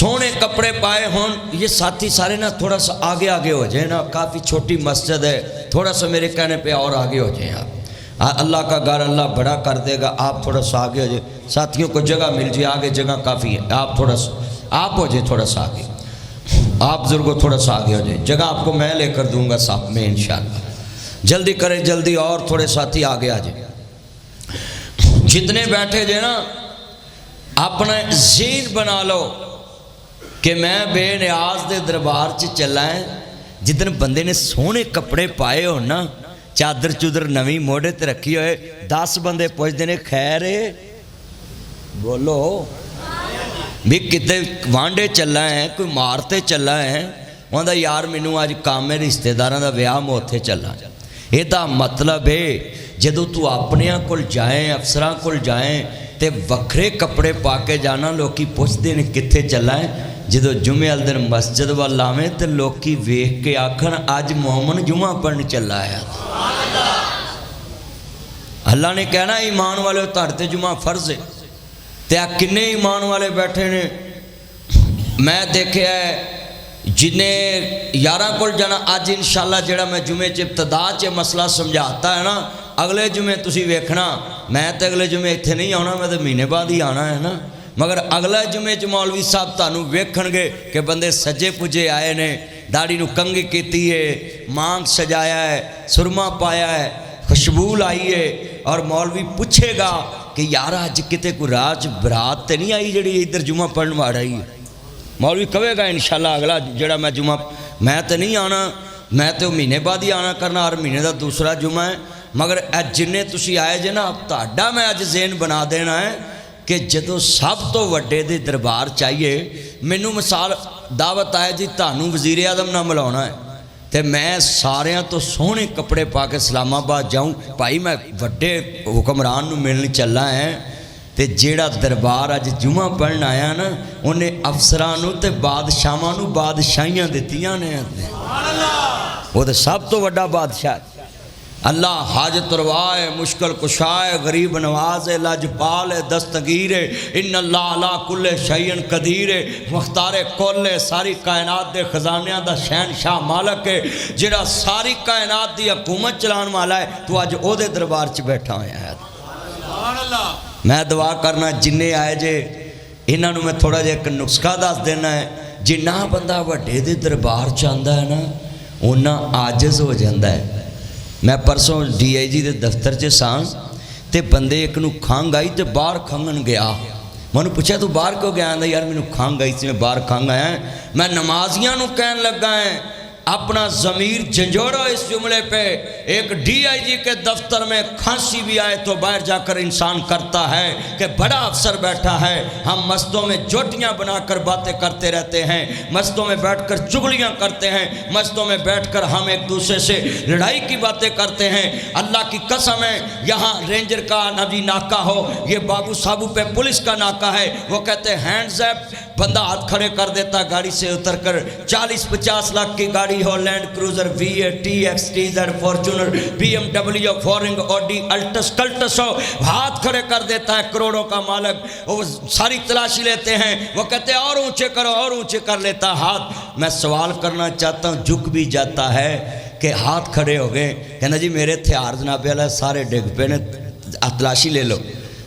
سونے کپڑے پائے ہون. یہ ساتھی سارے نا تھوڑا سا آگے آگے ہو جائیں نا, کافی چھوٹی مسجد ہے, تھوڑا سا میرے کہنے پہ اور آگے ہو جائیں آپ. اللہ کا گھر اللہ بڑا کر دے گا, آپ تھوڑا سا آگے ہو جائیں. ساتھیوں کو جگہ مل جائے, آگے جگہ کافی ہے, آپ تھوڑا سا آپ ہو جائیں تھوڑا سا آگے, آپ بزرگوں تھوڑا سا آگے ہو جائیں. جگہ آپ کو میں لے کر دوں گا ساتھ میں انشاءاللہ. جلدی کریں جلدی, اور تھوڑے ساتھی آگے آ جائیں. جتنے بیٹھے جائیں نا اپنا ذہن بنا لو کہ میں بے نیاز دے دربار چ چلا ہے. جتنے بندے نے سونے کپڑے پائے ہو نا, چادر چودر نویں موڑے تے رکھی ہوئے, 10 بندے پوچھتے ہیں خیر ہے, بولو بھی کتے وانڈے چلا ہے, کوئی مارتے چلا ہے. وہاں یار مینوں اج کام ہے رشتے داراں دا ویاہ میں اوتھے چلا. یہ مطلب ہے جدو تو اپنے کول جائیں, افسراں کول جائیں تے وکھرے کپڑے پا کے جانا, لوکی پوچھتے ہیں کتنے چلا ہے. جدو جمعے والے دن مسجد وال آویں تے لوکی ویکھ کے آکھن اج مومن جمعہ پڑھن چلا ہے. اللہ نے کہنا ایمان والے تہاڈے تے جمعہ فرض ہے. تے کنے ایمان والے بیٹھے نے, میں دیکھے ہے جنہیں یاراں کول جانا. اج انشاءاللہ جڑا میں جمعے چ ابتدا چ مسئلہ سمجھاتا ہے نا, اگلے جمعے تسی ویکھنا میں تے اگلے جمعے اتنے نہیں آنا, میں تو مہینے بعد ہی آنا ہے نا. مگر اگلا جمعے چ مولوی صاحب تانوں ویکھن گے کہ بندے سجے پجے آئے نے, داڑھی نو کنگھی کیتی ہے, مانگ سجایا ہے, سرما پایا ہے, خوشبو لائی ہے, اور مولوی پوچھے گا کہ یار اج کتے کوئی راج برات تے نہیں آئی جڑی ادھر جمعہ پڑھن واڑ آئی ہے. مولوی کہے گا انشاءاللہ اگلا جڑا میں جمعہ, میں تے نہیں آنا, میں تو مہینے بعد ہی آنا کرنا, ہر مہینے دا دوسرا جمعہ ہے. مگر جنہیں تسی آئے جے نا, تہاڈا میں اج ذہن بنا دینا ہے کہ جدو سب تو وڈے دے دربار چاہیے. مینوں مثال دعوت آئے جی تانوں وزیر اعظم نہ ملاونا ہے, تے میں ساریاں تو سونے کپڑے پا کے اسلام آباد جاؤں, بھائی میں وڈے حکمران نو ملنے چلا ہے. تے جیڑا دربار اج جمعہ پڑھن آیا نا, انہیں افسرانوں تے بادشاہاں بادشاہیاں دتیاں نے. وہ تے سب تو وڈا بادشاہ. اللہ حاجت روا ہے, مشکل کشا ہے, غریب نواز ہے, لاجپال ہے, دستگیر ہے. ان اللہ علی کل شیء قدیر ہے, مختار کل ہے, ساری کائنات دے خزانیاں دا شہنشاہ مالک ہے, جڑا ساری کائنات دی حکومت چلان والا ہے. تو اج او دے دربار چ بیٹھا ہویا ہے. میں دعا کرنا جنہیں آئے جے انہاں نوں میں تھوڑا جہا ایک نسخہ دس دینا ہے. جنہ بندہ وڈے دے دربار چاہتا ہے نا, اُنہ عاجز ہو جاتا ہے. میں پرسوں ڈی آئی جی دے دفتر چ ساں تے بندے ایک نو کھانگ آئی تے باہر کھانگن گیا. میں نے پوچھا تو باہر کیوں گیا؟ آندا یار مینوں کھانگ آئی سی, میں باہر کھانگ آیا. میں نمازیاں نو کہن لگا ہے اپنا ضمیر جھنجھوڑو اس جملے پہ. ایک ڈی آئی جی کے دفتر میں کھانسی بھی آئے تو باہر جا کر انسان کرتا ہے کہ بڑا افسر بیٹھا ہے. ہم مسجدوں میں جوٹیاں بنا کر باتیں کرتے رہتے ہیں, مسجدوں میں بیٹھ کر چغلیاں کرتے ہیں, مسجدوں میں بیٹھ کر ہم ایک دوسرے سے لڑائی کی باتیں کرتے ہیں. اللہ کی قسم ہے یہاں رینجر کا نبی ناکہ ہو, یہ بابو صابو پہ پولیس کا ناکہ ہے. وہ کہتے ہیں ہینڈز اپ, بندہ ہاتھ کھڑے کر دیتا گاڑی سے اتر کر. 40-50 لاکھ کی گاڑی ہو, Land Cruiser VA TX TZ Fortuner BMW فورنگ آڈی الٹس کلٹس ہو, ہاتھ کھڑے کر دیتا ہے کروڑوں کا مالک. وہ ساری تلاشی لیتے ہیں, وہ کہتے ہیں اور اونچے کرو, اور اونچے کر لیتا ہاتھ. میں سوال کرنا چاہتا ہوں, جھک بھی جاتا ہے کہ ہاتھ کھڑے ہو گئے, کہنا جی میرے ہتھیار جناب اللہ سارے ڈگ پے نے, تلاشی لے لو.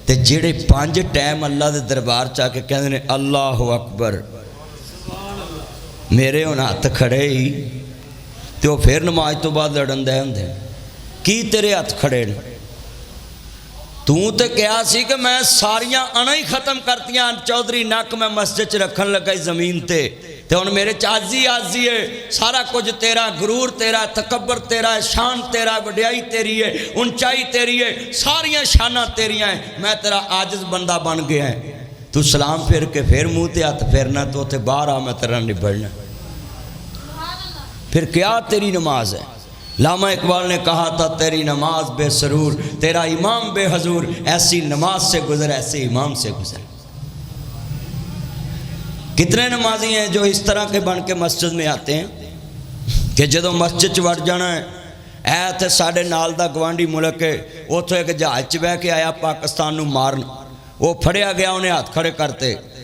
تے جڑے 5 ٹائم اللہ دے دربار چاہ کے کہندے نے اللہ اکبر, میرے ہن ہاتھ کھڑے ہی تے وہ پھر نماز تو بعد لڑن دے ہوندے. کی تیرے ہاتھ کھڑے نے؟ تو تے کہا سی کہ میں ساریاں انا ہی ختم کرتیاں, چودھری نک میں مسجد چ رکھن لگا زمین تے ہن میرے چازی آزی ہے, سارا کچھ تیرا, غرور تیرا, تکبر تیرا, شان تیرا, وڈیائی تیری ہے, اونچائی تیری ہے, ساریاں شاناں تیریاں ہیں. میں تیرا عاجز بندہ بن گیا ہے. تو سلام پھر کے پھر منہ تے ہاتھ پھیرنا, تو تے باہر آ میں تیرا نبڑنا. پھر کیا تیری نماز ہے؟ علامہ اقبال نے کہا تھا تیری نماز بے سرور, تیرا امام بے حضور, ایسی نماز سے گزر, ایسے امام سے گزر. کتنے نمازی ہیں جو اس طرح کے بن کے مسجد میں آتے ہیں کہ جدو مسجد وڑ جانا ہے, اے تے ساڑھے نال دا گوانڈی ملک ہے, وہ تو ایک جہاز بہ کے آیا پاکستان نو مارن, وہ پھڑیا گیا, انہیں ہاتھ کھڑے کرتے,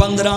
15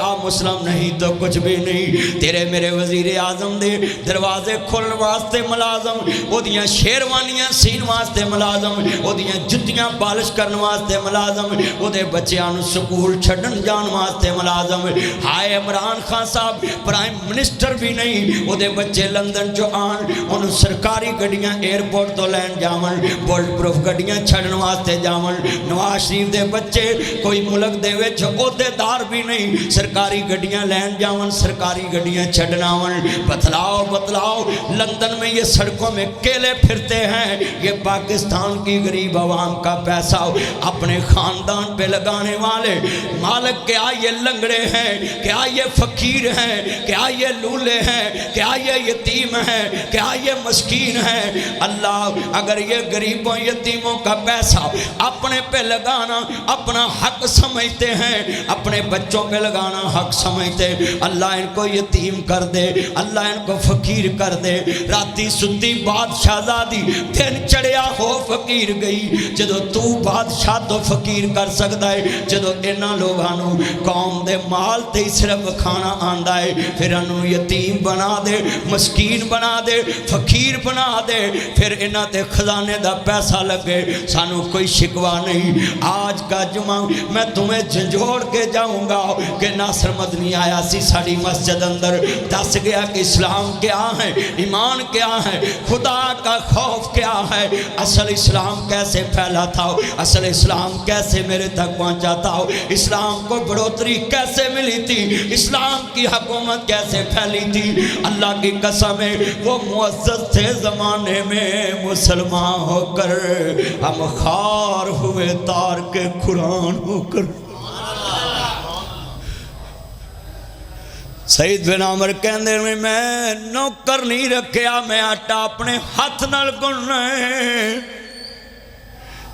کہا مسلم نہیں تو کچھ بھی نہیں، تیرے میرے وزیر اعظم دے دروازے کھولن واسطے ملازم، وہ دیاں شیروانیاں سین واسطے ملازم، وہ دیاں جتیاں پالش کرن واسطے ملازم، وہ دے بچیاں نوں سکول چھڈن جان واسطے ملازم۔ ہائے عمران خان صاحب پرائم منسٹر بھی نہیں، وہ دے بچے لندن چو آن انہوں سرکاری گڈیاں ایئرپورٹ تو لین جاون، بولٹ پروف گڈیاں چھڑن واسطے جاون۔ نواز شریف دے بچے کوئی ملک دے وچ عہدے دار بھی نہیں، سرکاری گڈیاں لین جاون، سرکاری گڈیاں چھڑناون۔ بتلاؤ بتلاؤ لندن میں یہ سڑکوں میں کیلے پھرتے ہیں، یہ پاکستان کی غریب عوام کا پیسہ اپنے خاندان پہ لگانے والے مالک کیا یہ لنگڑے ہیں، کیا یہ فقیر ہیں، کیا یہ لولے ہیں، کیا یہ یتیم ہیں، کیا یہ مسکین ہیں؟ اللہ اگر یہ غریبوں یتیموں کا پیسہ اپنے پہ لگانا اپنا حق سمجھتے ہیں، اپنے بچوں پہ لگانا حق سمجھتے، اللہ ان کو یتیم کر دے، اللہ ان کو فقیر کر دے۔ راتی ستی بادشاہ زادی دن چڑیا ہو فقیر گئی، جدو تو بادشاہ تو فقیر کر سکتا ہے، جدو انہاں لوگانوں قوم دے مال تے صرف کھانا آندا ہے، پھر انہوں یتیم بنا دے، مسکین بنا دے، فقیر بنا دے، پھر انہاں تے خزانے دا پیسہ لگے، سانو کوئی شکوا نہیں۔ آج کا جمعہ میں تمہیں جھنجھوڑ کے جاؤں گا کہ ناصر مدنی آیا سی ساڑی مسجد اندر، دس گیا کہ اسلام کیا ہے، ایمان کیا ہے، خدا کا خوف کیا ہے، اصل اسلام کیسے پھیلا تھا، اصل اسلام کیسے میرے تک پہنچا تھا، اسلام کو بڑھوتری کیسے ملی تھی، اسلام کی حکومت کیسے پھیلی تھی۔ اللہ کی قسم ہے وہ معزز تھے زمانے میں، مسلمان ہو کر ہم خار ہوئے تار کے قرآن ہو کر۔ سید بن عمر کہندے میں نوکر نہیں رکھیا، میں آٹا اپنے ہاتھ نال گننا ہے۔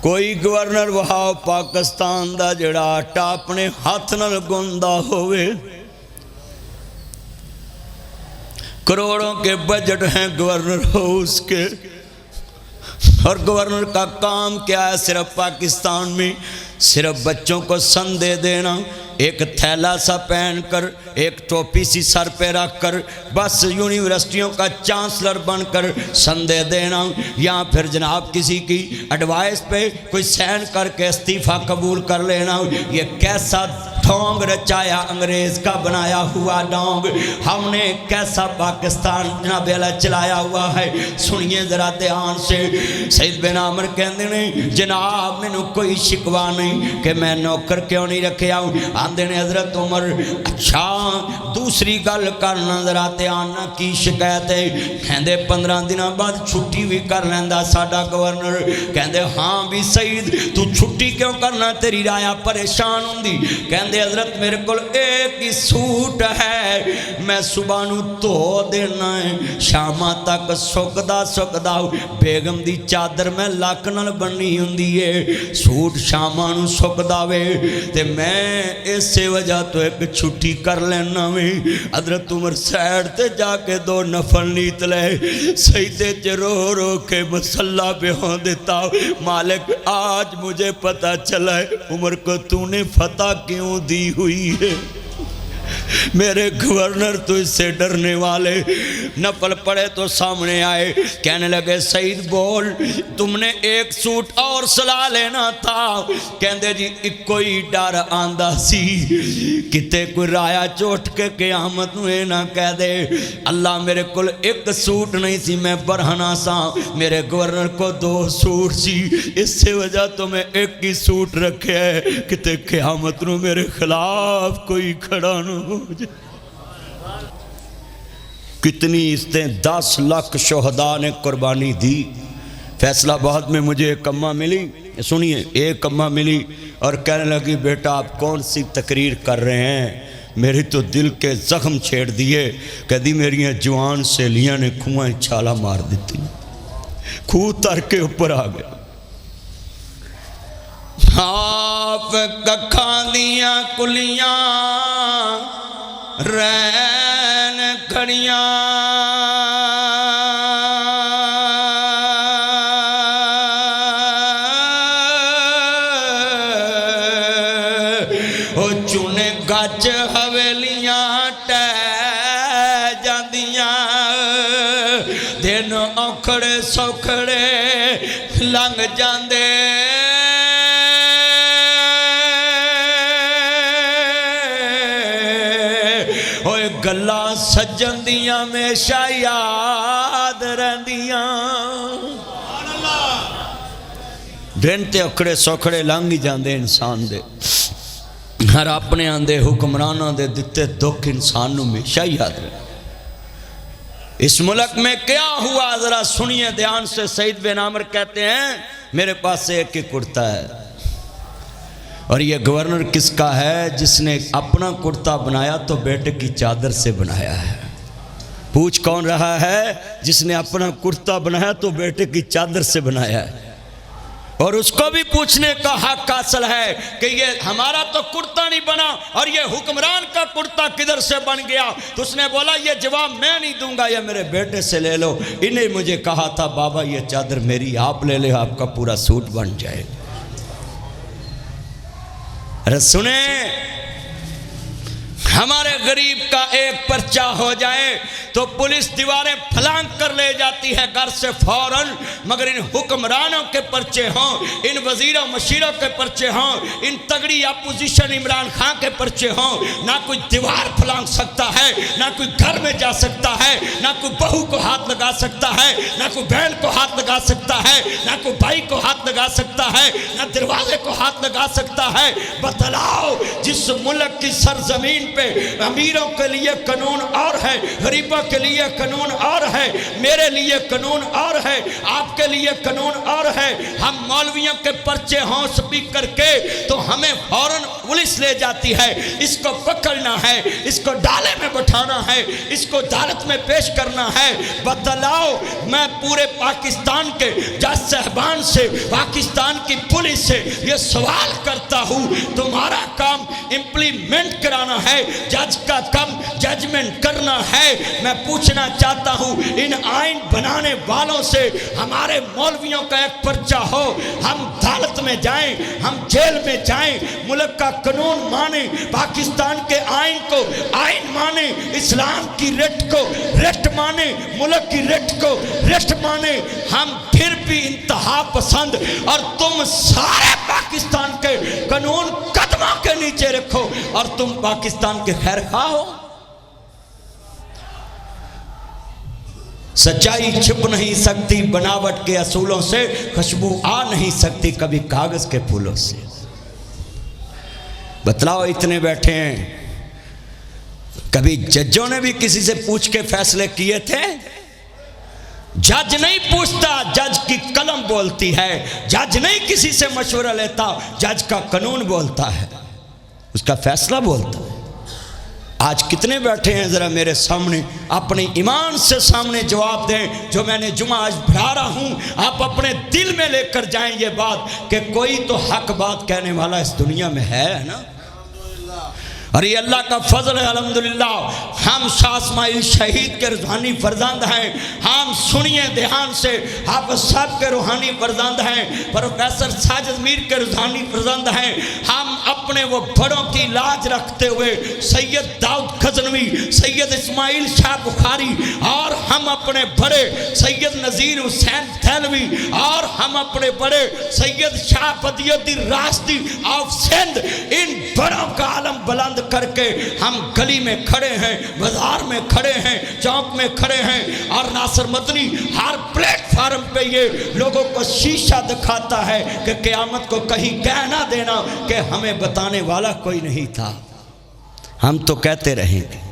کوئی گورنر وہاں پاکستان دا جڑا آٹا اپنے ہاتھ نال گندا ہوئے، کروڑوں کے بجٹ ہیں گورنر ہاؤس کے، اور گورنر کا کام کیا ہے؟ صرف پاکستان میں صرف بچوں کو سندے دینا، ایک تھیلا سا پہن کر، ایک ٹوپی سی سر پہ رکھ کر، بس یونیورسٹیوں کا چانسلر بن کر سندے دینا، یا پھر جناب کسی کی ایڈوائس پہ کوئی سین کر کے استعفیٰ قبول کر لینا۔ یہ کیسا ڈھونگ رچایا انگریز کا بنایا ہوا ڈھونگ، ہم نے کیسا پاکستان جناب اللہ چلایا ہوا ہے، سنیے ذرا دھیان سے۔ سید بن عمر کہندے نے جناب میں نے کوئی شکوا نہیں کہ میں نوکر کیوں نہیں رکھیا ہوں، آندے نے حضرت عمر اچھا دوسری گل کرنا ذرا دھیان نہ کی شکایت ہے، کہندے 15 دنوں بعد چھٹی بھی کر لیندا ساڈا گورنر، کہندے ہاں بھی سید تو چھٹی کیوں کرنا، تیری رایا پریشان ہوندی، کہندے حضرت میرے کول ایک ہی سوٹ ہے، میں صبح نو دھو دینا ہے، شامہ تک سکدا سکدا بیگم دی چادر میں لک نال بننی ہوندی ہے، سوٹ شامہ نو سکدا وے تے میں اس وجہ تو ایک چھٹی کر لینا میں۔ حضرت عمر سیڈ تے جا کے 2 نفل نیت لے، سیدے چ رو رو کے مسلح پہ ہوں دیتا، مالک آج مجھے پتہ چلا ہے عمر کو تو نے فتح کیوں دی ہوئی ہے، میرے گورنر تو اس سے ڈرنے والے۔ نفل پڑے تو سامنے آئے، کہنے لگے سعید بول تم نے ایک سوٹ اور سلا لینا تھا، کہندے جی ایک کوئی ڈر آندہ سی کتے کوئی رایا چوٹ کے قیامت میں نہ کہہ دے اللہ میرے کل ایک سوٹ نہیں سی، میں برہنہ سا، میرے گورنر کو 2 سوٹ سی، اس سے وجہ تو میں ایک ہی سوٹ رکھے ہے کتے قیامت میں میرے خلاف کوئی کھڑا نہ ہو جائے۔ کتنی استیں 10 لاکھ شہداء نے قربانی دی۔ فیصلہ آباد میں مجھے ایک اماں ملی، سنیے ایک اماں ملی اور کہنے لگی بیٹا آپ کون سی تقریر کر رہے ہیں، میری تو دل کے زخم چھیڑ دیے، کہتی میری جوان سہیلیاں نے کھوئیں چھالا مار دیتی، کھو تر کے اوپر آ گیا، آپ ککھاں دیاں کلیاں رین کھڑیاں، او چونے گج حویلیاں ٹہ جاندیاں دن اوکھڑے سوکھڑے لنگ جاندے ہوئے گلا سجن دیاں ہمیشہ یاد رہندیاں دن تے اکڑے سوکھڑے لنگ جاندے انسان دے ہر اپنے آندے حکمرانوں دے دتے دکھ انسان نو ہمیشہ یاد رہے اس ملک میں کیا ہوا ذرا سنیے دھیان سے سعید بن عامر کہتے ہیں میرے پاس ایک ہی کرتا ہے اور یہ گورنر کس کا ہے جس نے اپنا کرتا بنایا تو بیٹے کی چادر سے بنایا ہے پوچھ کون رہا ہے جس نے اپنا کرتا بنایا تو بیٹے کی چادر سے بنایا ہے اور اس کو بھی پوچھنے کا حق حاصل ہے کہ یہ ہمارا تو کرتا نہیں بنا اور یہ حکمران کا کرتا کدھر سے بن گیا تو اس نے بولا یہ جواب میں نہیں دوں گا یہ میرے بیٹے سے لے لو انہیں مجھے کہا تھا بابا یہ چادر میری آپ لے لے آپ کا پورا سوٹ بن جائے ارے سنیں ہمارے غریب کا ایک پرچہ ہو جائے تو پولیس دیواریں پھلانگ کر لے جاتی ہے گھر سے فوراً مگر ان حکمرانوں کے پرچے ہوں ان وزیروں مشیروں کے پرچے ہوں ان تگڑی اپوزیشن عمران خان کے پرچے ہوں نہ کوئی دیوار پھلانگ سکتا ہے نہ کوئی گھر میں جا سکتا ہے نہ کوئی بہو کو ہاتھ لگا سکتا ہے نہ کوئی بہن کو ہاتھ لگا سکتا ہے نہ کوئی بھائی کو ہاتھ لگا سکتا ہے نہ دروازے کو ہاتھ لگا سکتا ہے بتلاؤ جس ملک کی سرزمین پہ امیروں کے لیے قانون اور ہے غریبوں کے لیے قانون اور ہے میرے لیے قانون اور ہے آپ کے لیے قانون اور ہے ہم مولویوں کے پرچے ہوں سپیکر کے تو ہمیں فوراً پولیس لے جاتی ہے اس کو پکڑنا ہے اس کو ڈالے میں بٹھانا ہے اس کو عدالت میں پیش کرنا ہے بتلاؤ میں پورے پاکستان کے جج صاحبان سے پاکستان کی پولیس سے یہ سوال کرتا ہوں تمہارا کام امپلیمنٹ کرانا ہے جج کا کم ججمنٹ کرنا ہے میں پوچھنا چاہتا ہوں ان آئین بنانے والوں سے ہمارے مولویوں کا ایک پرچہ ہو ہم عدالت میں جائیں ہم جیل میں جائیں ملک کا قانون مانیں پاکستان کے آئین کو آئین مانیں اسلام کی رٹ کو رٹ مانیں ملک کی رٹ کو رٹ مانیں ہم پھر بھی انتہا پسند اور تم سارے پاکستان کے قانون قدموں کے نیچے رکھو اور تم پاکستان کے خیر خواہ ہو سچائی چھپ نہیں سکتی بناوٹ کے اصولوں سے خوشبو آ نہیں سکتی کبھی کاغذ کے پھولوں سے بتلاؤ اتنے بیٹھے ہیں کبھی ججوں نے بھی کسی سے پوچھ کے فیصلے کیے تھے جج نہیں پوچھتا جج کی قلم بولتی ہے جج نہیں کسی سے مشورہ لیتا جج کا قانون بولتا ہے اس کا فیصلہ بولتا ہے آج کتنے بیٹھے ہیں ذرا میرے سامنے اپنے ایمان سے سامنے جواب دیں جو میں نے جمعہ آج پڑھا رہا ہوں آپ اپنے دل میں لے کر جائیں یہ بات کہ کوئی تو حق بات کہنے والا اس دنیا میں ہے نا اور یہ اللہ کا فضل ہے الحمدللہ ہم شاہ اسماعیل شہید کے روحانی فرزند ہیں ہم سنیے دھیان سے حافظ صاحب کے روحانی فرزند ہیں پروفیسر ساجد میر کے روحانی فرزند ہیں ہم اپنے وہ بڑوں کی لاج رکھتے ہوئے سید داؤد غزنوی سید اسماعیل شاہ بخاری اور ہم اپنے بڑے سید نذیر حسین دہلوی اور ہم اپنے بڑے سید شاہ بدی الدین راشدی آف سندھ ان بڑوں کا علم بلند کر کے ہم گلی میں کھڑے ہیں بازار میں کھڑے ہیں چوک میں کھڑے ہیں اور ناصر مدنی ہر پلیٹ فارم پہ یہ لوگوں کو شیشہ دکھاتا ہے کہ قیامت کو کہیں کہہ نہ دینا کہ ہمیں بتانے والا کوئی نہیں تھا ہم تو کہتے رہیں گے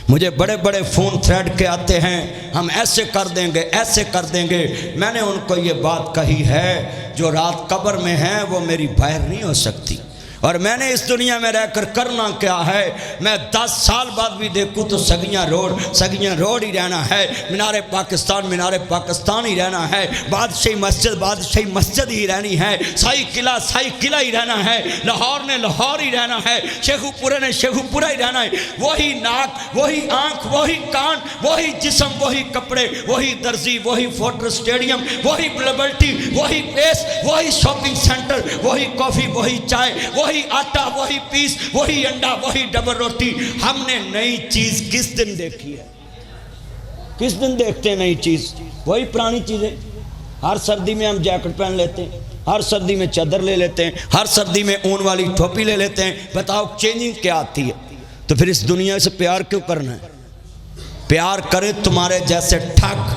مجھے بڑے بڑے فون تھریڈ کے آتے ہیں ہم ایسے کر دیں گے ایسے کر دیں گے میں نے ان کو یہ بات کہی ہے جو رات قبر میں ہیں وہ میری باہر نہیں ہو سکتی اور میں نے اس دنیا میں رہ کر کرنا کیا ہے میں 10 سال بعد بھی دیکھوں تو سگیاں روڈ ہی رہنا ہے مینار پاکستان ہی رہنا ہے بادشاہی مسجد ہی رہنی ہے سائی قلعہ ہی رہنا ہے لاہور نے لاہور ہی رہنا ہے شیخو پورے نے شیخو پورہ ہی رہنا ہے وہی ناک وہی آنکھ وہی کان وہی جسم وہی کپڑے وہی درزی وہی فوٹر سٹیڈیم وہی لبرٹی وہی پیس وہی شاپنگ سینٹر وہی کافی وہی چائے وہی وہی آٹا وہی پیس وہی انڈا وہی ڈبل روٹی. ہم نے نئی چیز کس دن دیکھی ہے؟ کس دن دیکھتے ہیں نئی چیز؟ وہی پرانی چیزیں. ہر سردی میں ہم جیکٹ پہن لیتے ہیں, ہر سردی میں چادر لے لیتے ہیں, ہر سردی میں اون والی ٹوپی لے لیتے ہیں. بتاؤ چینجنگ کیا آتی ہے؟ تو پھر اس دنیا سے پیار کیوں کرنا ہے؟ پیار کرے تمہارے جیسے ٹھگ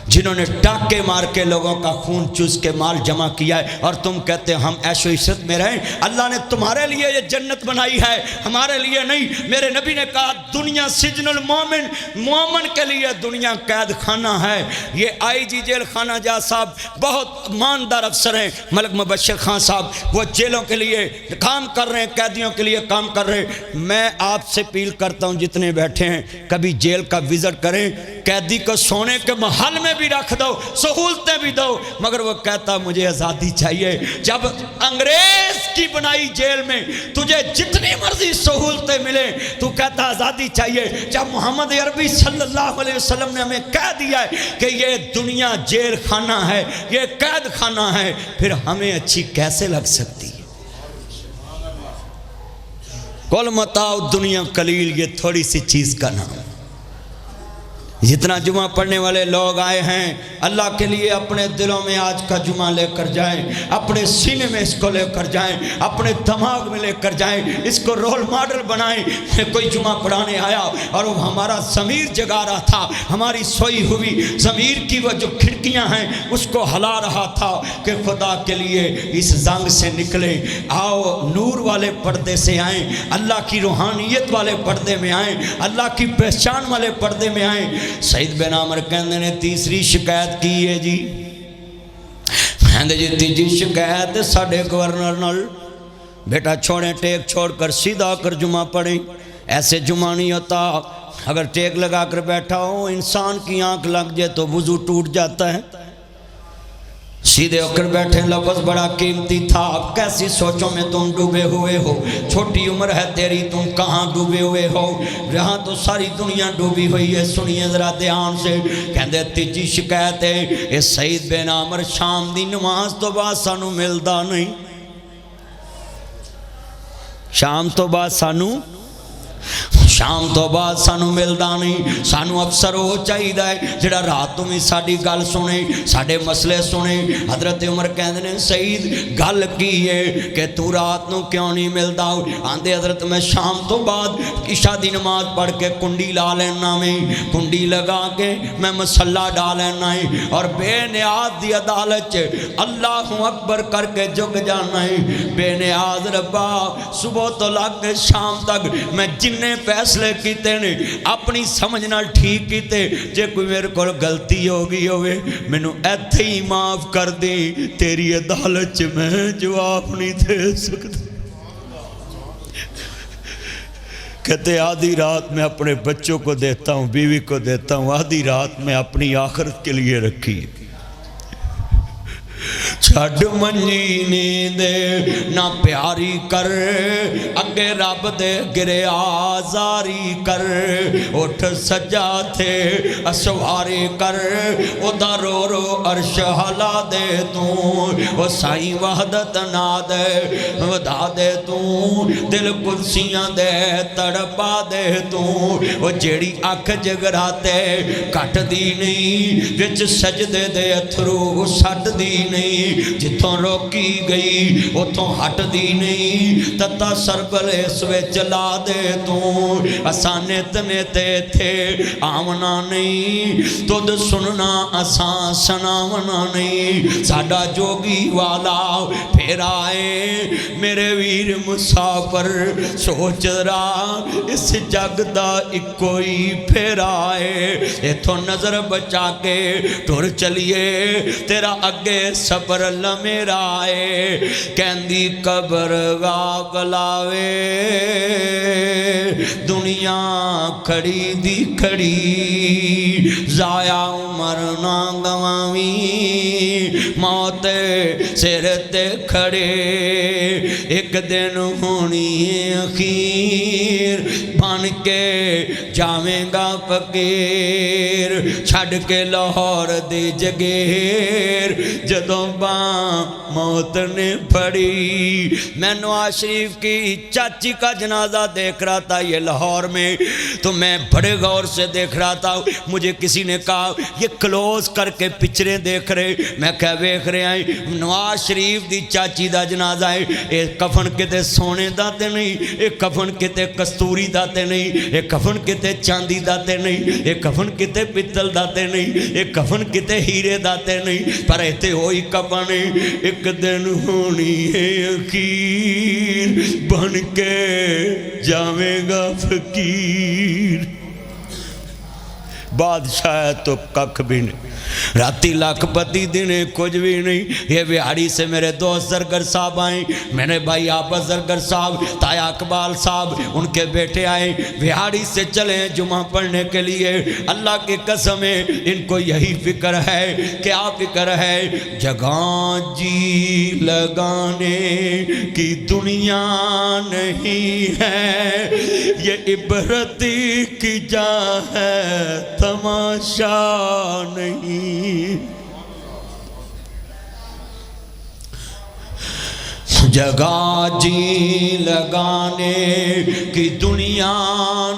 جنہوں نے ڈاکے مار کے لوگوں کا خون چوس کے مال جمع کیا ہے, اور تم کہتے ہیں ہم عیش و عشرت میں رہیں. اللہ نے تمہارے لیے یہ جنت بنائی ہے, ہمارے لیے نہیں. میرے نبی نے کہا دنیا سجن المومن, مومن کے لیے دنیا قید خانہ ہے. یہ آئی جی جیل خانہ جا صاحب بہت ماندار افسر ہیں, ملک مبشر خان صاحب, وہ جیلوں کے لیے کام کر رہے ہیں, قیدیوں کے لیے کام کر رہے ہیں. میں آپ سے اپیل کرتا ہوں جتنے بیٹھے ہیں کبھی جیل کا وزٹ کریں, قیدی کو سونے کے محل میں بھی رکھ دو, سہولتیں بھی دو, مگر وہ کہتا مجھے آزادی چاہیے. جب انگریز کی بنائی جیل میں تجھے جتنی مرضی سہولتیں ملیں تو کہتا آزادی چاہیے. جب محمد عربی صلی اللہ علیہ وسلم نے ہمیں کہہ دیا ہے کہ یہ دنیا جیل خانہ ہے, یہ قید خانہ ہے, پھر ہمیں اچھی کیسے لگ سکتی ہے؟ کل متاع دنیا قلیل, یہ تھوڑی سی چیز کا نام. جتنا جمعہ پڑھنے والے لوگ آئے ہیں اللہ کے لیے اپنے دلوں میں آج کا جمعہ لے کر جائیں, اپنے سینے میں اس کو لے کر جائیں, اپنے دماغ میں لے کر جائیں, اس کو رول ماڈل بنائیں. کوئی جمعہ پڑھانے آیا اور وہ ہمارا ضمیر جگا رہا تھا, ہماری سوئی ہوئی ضمیر کی وہ جو کھڑکیاں ہیں اس کو ہلا رہا تھا کہ خدا کے لیے اس زنگ سے نکلیں, آؤ نور والے پردے سے آئیں, اللہ کی روحانیت والے پردے میں آئیں, اللہ کی پہچان والے پردے میں آئیں. سعید بن عامر کہندے نے تیسری شکایت کی ہے جی, کہندے جی تیجی شکایت ساڑھے گورنر نال, بیٹا چھوڑیں ٹیک چھوڑ کر سیدھا کر جمعہ پڑھیں. ایسے جمعہ نہیں ہوتا, اگر ٹیک لگا کر بیٹھا ہو انسان کی آنکھ لگ جائے تو وضو ٹوٹ جاتا ہے. سیدھے ہو کر بیٹھے, لفظ بڑا قیمتی تھا. کیسی سوچوں میں تم ڈوبے ہوئے ہو, چھوٹی عمر ہے تیری, تم کہاں ڈوبے ہوئے ہو, یہاں تو ساری دنیا ڈوبی ہوئی ہے. سنیے ذرا دھیان سے, کہندے تیجی شکایت ہے اے سعید بن عامر, شام دی نماز تو بعد سانو ملدا نہیں. شام تو بعد سانو ملدا نہیں. سانو افسر ہو چاہیے جڑا رات میں ساڑی گل سنے, ساڑے مسئلے سنے. حضرت عمر کہندے نے سعید گل کی ہے کہ تو رات نو کیوں نہیں ملدا؟ آندے حضرت میں شام تو بعد عشاء دی نماز پڑھ کے کنڈی لا لینا, میں کنڈی لگا کے میں مسلح ڈال لینا ہے, اور بے نیاز دی عدالت اللہ اکبر کر کے جگ جانا ہے. بے نیاز ربا صبح تو لگ کے شام تک میں جننے فیصلے کیتے نے اپنی سمجھ نال ٹھیک کیتے. جے کوئی میرے کو غلطی ہو گئی ہوئے مینوں ایتھے ہی معاف کر دی, تیری عدالت میں جواب نہیں دے سکتا. کہتے آدھی رات میں اپنے بچوں کو دیتا ہوں, بیوی کو دیتا ہوں, آدھی رات میں اپنی آخرت کے لیے رکھی. چھڑ منجی نیندے نہ پیاری کر, اگے رب دے گرے آزاری کر, اٹھ سجا تھے اسواری کر, او دا رو رو عرش ہلا دے تو, او سائیں وحدت نا دے ودا دے تو, دل کرسیاں دے تڑپا دے تو, او جیڑی اکھ جگراتے کٹ دی نہیں, وچ سجدے دے اتھرو سٹ دی نہیں, جتوں روکی گئی اتوں ہٹ دی نہیں. تتا سرگلے سوے چلا دے تو, اسانے تنے تے تھے آمنا نہیں, تود سننا اسان سناونا نہیں. ساڑا جوگی والا پھر آئے میرے ویر مسافر, سوچ رہا اس جگ دا اکوئی پھر آئے. اتھوں نظر بچا کے ٹور چلیے, تیرا اگے صبر لمیرا آئے. کہندی قبر غاق لاوے, دنیا کھڑی دی کھڑی, ضائع عمر نہ گوامی, موت سر تے کھڑے, ایک دن ہونی اخیر, بن کے جاویں گا فقیر چھڑ کے لاہور دی جگیر جدوں باں موت نے پھڑی میں نواز شریف کی چاچی کا جنازہ دیکھ رہا تھا یہ لاہور میں تو میں بڑے غور سے دیکھ رہا تھا مجھے کسی نے کہا یہ کلوز کر کے پکچریں دیکھ رہے میں کہہ دیکھ رہے ہیں نواز شریف دی چاچی دا جنازہ ہے اے کفن کتے سونے داتے نہیں اے کفن کتے کستوری داتے نہیں اے کفن کتے چاندی داتے نہیں اے کفن کتے پتل داتے نہیں اے کفن کتے ہیرے داتے نہیں پر ایتے ہوئی کفن ایک دن ہونی ہے یقین بن کے جاویں گا فقیر بادشاہ تو ککھ بھی نہیں راتی لاکھ پتی دینے کچھ بھی نہیں یہ ویہاڑی سے میرے دوست زرگر صاحب آئیں میں نے بھائی آپس زرگر صاحب تایا اقبال صاحب ان کے بیٹے آئیں ویہاڑی سے چلیں جمعہ پڑھنے کے لیے اللہ کی قسم ہے ان کو یہی فکر ہے کیا فکر ہے جگہ جی لگانے کی دنیا نہیں ہے یہ عبرت کی جا ہے تماشا نہیں جگہ جی لگانے کی دنیا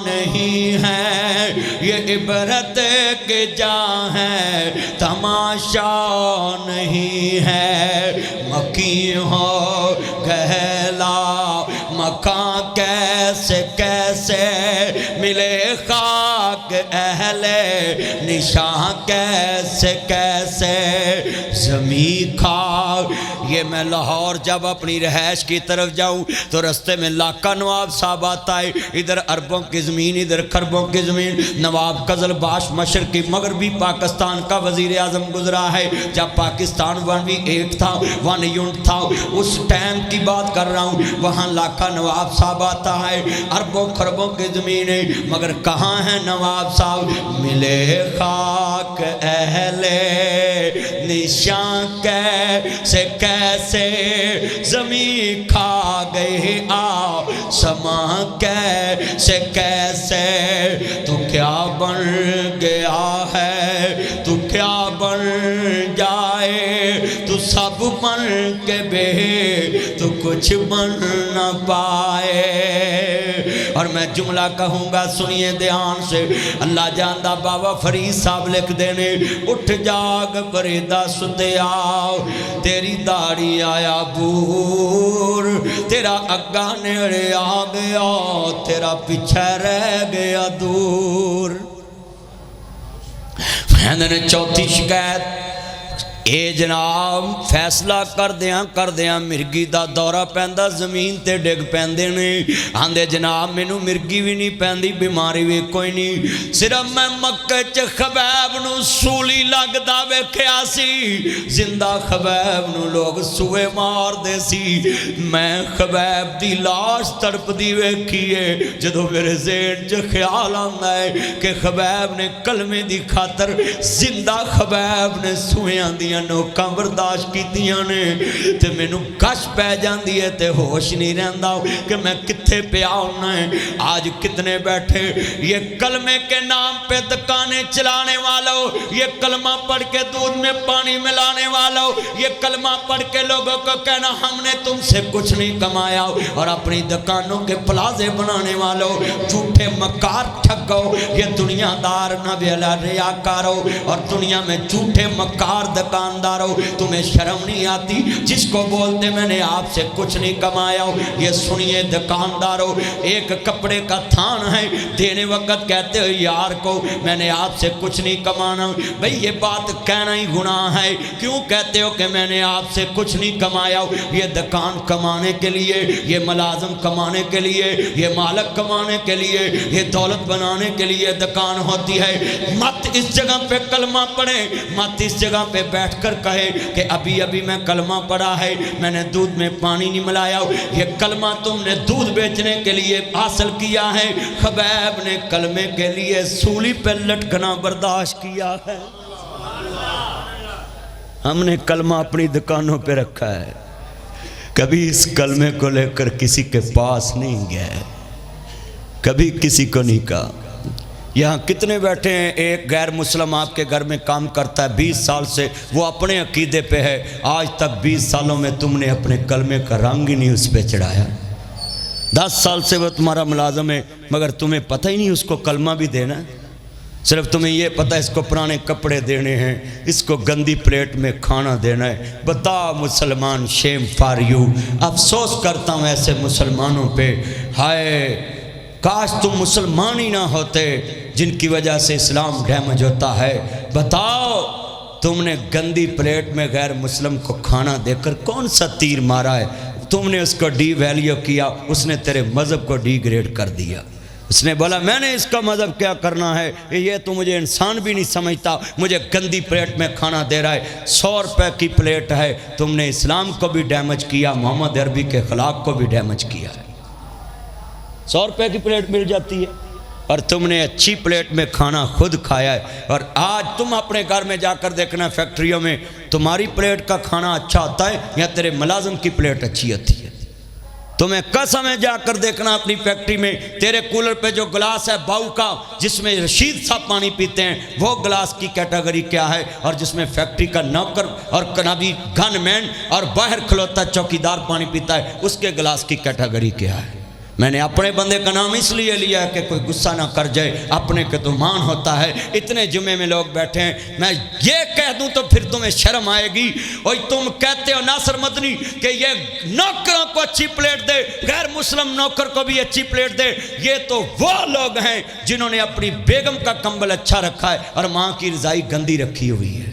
نہیں ہے یہ عبرت کے جا ہے تماشا نہیں ہے مکی ہو گہلا مکان کیسے کیسے ملے خاک اہل نشان کیسے کیسے زمین خاک یہ میں لاہور جب اپنی رہائش کی طرف جاؤں تو رستے میں لاکہ نواب صاحب آتا ہے ادھر عربوں کی زمین ادھر خربوں کی زمین نواب قزل باش مشرقی مغربی پاکستان کا وزیر اعظم گزرا ہے جب پاکستان 1v8 تھا 1 یونٹ تھا اس ٹائم کی بات کر رہا ہوں وہاں لاکہ نواب صاحب آتا ہے عربوں خربوں کی زمینیں مگر کہاں ہیں نواب صاحب ملے خاک اہل نشان کیسے کیسے زمین کھا گئے آسماں کیسے کیسے تو کیا بن گیا ہے تو کیا بن جائے تو سب بن کے بے تو کچھ بن نہ پائے اور میں جملہ کہوں گا سنیے دھیان سے اللہ جاندہ بابا فرید صاحب لکھ دینے اٹھ جاگ فریدہ ستے آؤ تیری داڑھی آیا بور تیرا اگا نیڑے آ گیا تیرا پیچھے رہ گیا دور فہندنے چوتھی شکایت اے جناب فیصلہ کر دیاں مرگی دا دورہ پہندہ زمین تے ڈگ پہندے نے آندے جناب میں نو مرگی بھی نہیں پہندی بیماری بھی کوئی نہیں صرف میں مکہ چ خبیب نو سولی لگ دا ویکھیا سی زندہ خبیب نو لوگ سوئے مار دے سی میں خبیب دی لاش تڑپ دی ویکھیے جدو میرے ذہن چ خیال آندا ہے کہ خبیب نے کلمے دی خاطر زندہ خبیب نے سویاں دیاں نوکاں برداشت کی دیاں نے تے میں نو کش پہ جان دیئے تے ہوش نہیں رہندا کہ میں کتھے پہ آؤنا ہے آج کتنے بیٹھے یہ کلمے کے نام پہ دکانے چلانے والوں یہ کلمہ پڑھ کے دودھ میں پانی ملانے والوں یہ کلمہ پڑھ کے لوگوں کو کہنا ہم نے تم سے کچھ نہیں کمایا اور اپنی دکانوں کے پلازے بنانے والوں جھوٹے مکار ٹھگو یہ دنیا دار نبی اللہ ریاکارو اور دنیا میں جھوٹے مکار دکاندارو تمہیں شرم نہیں آتی جس کو بولتے میں نے آپ سے کچھ نہیں کمایا یہ سنیے دکاندارو ایک کپڑے کا تھان ہے دینے وقت کہتے ہو یار کو میں نے آپ سے کچھ نہیں کمانا بھئی یہ بات کہنا ہی گناہ ہے کیوں کہتے ہو کہ میں نے آپ سے کچھ نہیں کمایا یہ دکان کمانے کے لیے یہ ملازم کمانے کے لیے یہ مالک کمانے کے لیے یہ دولت بنانے کے لیے دکان ہوتی ہے مت اس جگہ پہ کلمہ پڑھے مت اس جگہ پہ بیٹھ کر کہے کہ ابھی ابھی میں کلمہ پڑھا ہے میں نے دودھ میں پانی نہیں ملایا یہ کلمہ تم نے دودھ بیچنے کے لیے حاصل کیا ہے خبیب نے کلمے کے لیے سولی پہ لٹکنا برداشت کیا ہے ہم نے کلمہ اپنی دکانوں پہ رکھا ہے کبھی اس کلمے کو لے کر کسی کے پاس نہیں گئے کبھی کسی کو نہیں کہا یہاں کتنے بیٹھے ہیں، ایک غیر مسلم آپ کے گھر میں کام کرتا ہے 20 سال سے، وہ اپنے عقیدے پہ ہے، آج تک 20 سالوں میں تم نے اپنے کلمے کا رنگ ہی نہیں اس پہ چڑھایا۔ 10 سال سے وہ تمہارا ملازم ہے، مگر تمہیں پتہ ہی نہیں اس کو کلمہ بھی دینا ہے، صرف تمہیں یہ پتہ ہے اس کو پرانے کپڑے دینے ہیں، اس کو گندی پلیٹ میں کھانا دینا ہے۔ بتا مسلمان، شیم فار یو، افسوس کرتا ہوں ایسے مسلمانوں پہ، ہائے کاش تم مسلمان ہی نہ ہوتے جن کی وجہ سے اسلام ڈیمیج ہوتا ہے۔ بتاؤ تم نے گندی پلیٹ میں غیر مسلم کو کھانا دے کر کون سا تیر مارا ہے؟ تم نے اس کو ڈی ویلیو کیا، اس نے تیرے مذہب کو ڈی گریڈ کر دیا۔ اس نے بولا میں نے اس کا مذہب کیا کرنا ہے، یہ تو مجھے انسان بھی نہیں سمجھتا، مجھے گندی پلیٹ میں کھانا دے رہا ہے۔ 100 روپے کی پلیٹ ہے، تم نے اسلام کو بھی ڈیمیج کیا، محمد عربی کے اخلاق کو بھی ڈیمیج کیا ہے۔ 100 روپے کی پلیٹ مل جاتی ہے اور تم نے اچھی پلیٹ میں کھانا خود کھایا ہے۔ اور آج تم اپنے گھر میں جا کر دیکھنا، فیکٹریوں میں تمہاری پلیٹ کا کھانا اچھا ہوتا ہے یا تیرے ملازم کی پلیٹ اچھی ہوتی ہے؟ تمہیں قسم ہے، جا کر دیکھنا اپنی فیکٹری میں، تیرے کولر پہ جو گلاس ہے باؤ کا جس میں رشید صاحب پانی پیتے ہیں، وہ گلاس کی کیٹیگری کیا ہے، اور جس میں فیکٹری کا نوکر اور کنابی گن مین اور باہر کھلوتا چوکیدار پانی پیتا ہے، اس کے گلاس کی کیٹیگری کیا ہے؟ میں نے اپنے بندے کا نام اس لیے لیا ہے کہ کوئی غصہ نہ کر جائے، اپنے کے تو مان ہوتا ہے۔ اتنے جمعے میں لوگ بیٹھے ہیں، میں یہ کہہ دوں تو پھر تمہیں شرم آئے گی۔ اور تم کہتے ہو ناصر مدنی کہ یہ نوکروں کو اچھی پلیٹ دے، غیر مسلم نوکر کو بھی اچھی پلیٹ دے، یہ تو وہ لوگ ہیں جنہوں نے اپنی بیگم کا کمبل اچھا رکھا ہے اور ماں کی رضائی گندی رکھی ہوئی ہے۔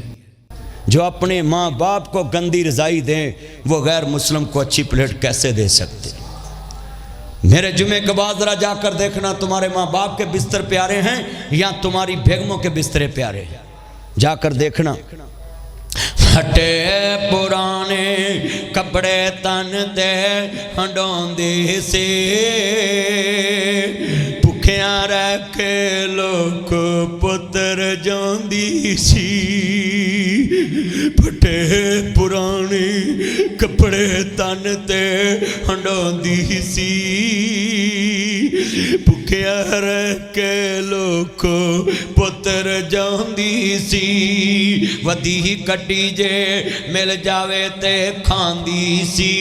جو اپنے ماں باپ کو گندی رضائی دیں، وہ غیر مسلم کو اچھی پلیٹ کیسے دے سکتے؟ میرے جمعے کے بعد ذرا جا کر دیکھنا، تمہارے ماں باپ کے بستر پیارے ہیں یا تمہاری بیگموں کے بسترے پیارے ہیں؟ جا کر دیکھنا۔ پھٹے پرانے کپڑے تن تے ہنڈوندی سی، بھکھیاں رہ کے لوگ پتر جاندی سی۔ پھٹے پرانے کپڑے تن تے ہنڈوندی سی، بھکھیاں رہ کے لوگ پتر جاندی سی۔ ودی کٹی جے مل جاوے تے کھاندی سی،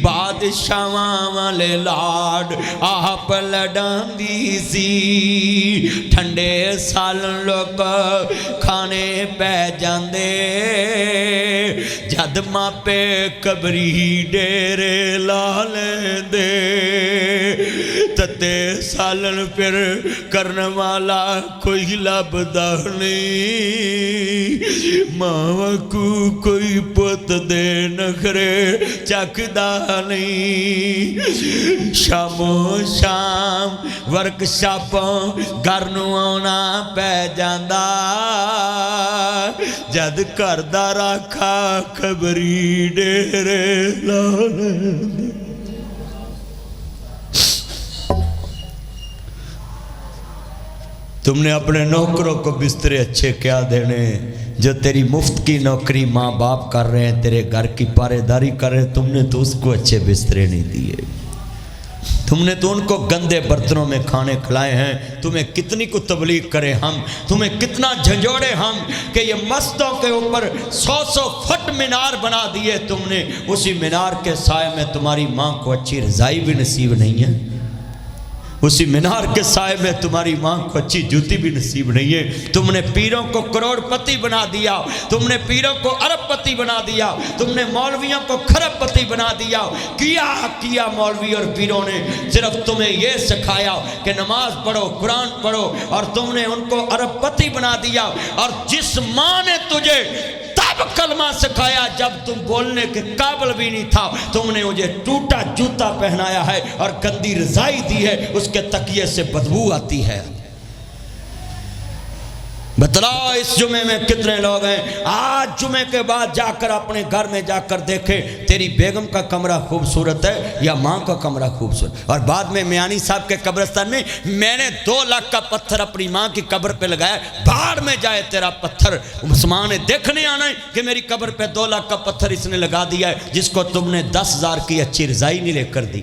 بادشاہاں والے لاڈ آپ لڈاندی سی۔ ٹھنڈے سالن لوگ کھانے پہ جاندے، جد ماپے قبری ڈیرے لا لیندے۔ تتے سالن پھر کرن والا کوئی لبدا نہیں، ماں کو کوئی پت دے نخرے چکدا نہیں۔ شامو شام ورک شاپوں گھر نو آنا پہ جاندا، جد کردہ رکھا قبری ڈیرے لا لیندے۔ تم نے اپنے نوکروں کو بسترے اچھے کیا دینے، جو تیری مفت کی نوکری ماں باپ کر رہے ہیں، تیرے گھر کی پارے داری کر رہے ہیں، تم نے تو اس کو اچھے بسترے نہیں دیے۔ تم نے تو ان کو گندے برتنوں میں کھانے کھلائے ہیں۔ تمہیں کتنی کو تبلیغ کرے ہم، تمہیں کتنا جھنجھوڑے ہم کہ یہ مسجدوں کے اوپر 100 فٹ مینار بنا دیے تم نے، اسی مینار کے سائے میں تمہاری ماں کو اچھی رضائی بھی نصیب نہیں ہے، اسی مینار کے سائے میں تمہاری ماں کو اچھی جوتی بھی نصیب نہیں ہے۔ تم نے پیروں کو کروڑ پتی بنا دیا، تم نے پیروں کو ارب پتی بنا دیا، تم نے مولویوں کو کھرب پتی بنا دیا۔ کیا مولوی اور پیروں نے صرف تمہیں یہ سکھایا کہ نماز پڑھو، قرآن پڑھو، اور تم نے ان کو ارب پتی بنا دیا۔ اور جس ماں نے تجھے تب کلمہ سکھایا جب تم بولنے کے قابل بھی نہیں تھا، تم نے مجھے ٹوٹا جوتا پہنایا ہے اور گندی رضائی دی ہے، اس کے تکیے سے بدبو آتی ہے۔ بتلاؤ اس جمعے میں کتنے لوگ ہیں آج جمعے کے بعد جا کر اپنے گھر میں جا کر دیکھیں تیری بیگم کا کمرہ خوبصورت ہے یا ماں کا کمرہ خوبصورت؟ اور بعد میں میانی صاحب کے قبرستان میں نے 2 لاکھ کا پتھر اپنی ماں کی قبر پہ لگایا، بھاڑ میں جائے تیرا پتھر، اس ماں نے دیکھنے آنا ہے کہ میری قبر پہ 2 لاکھ کا پتھر اس نے لگا دیا ہے جس کو تم نے 10,000 کی اچھی رضائی نہیں لے کر دی۔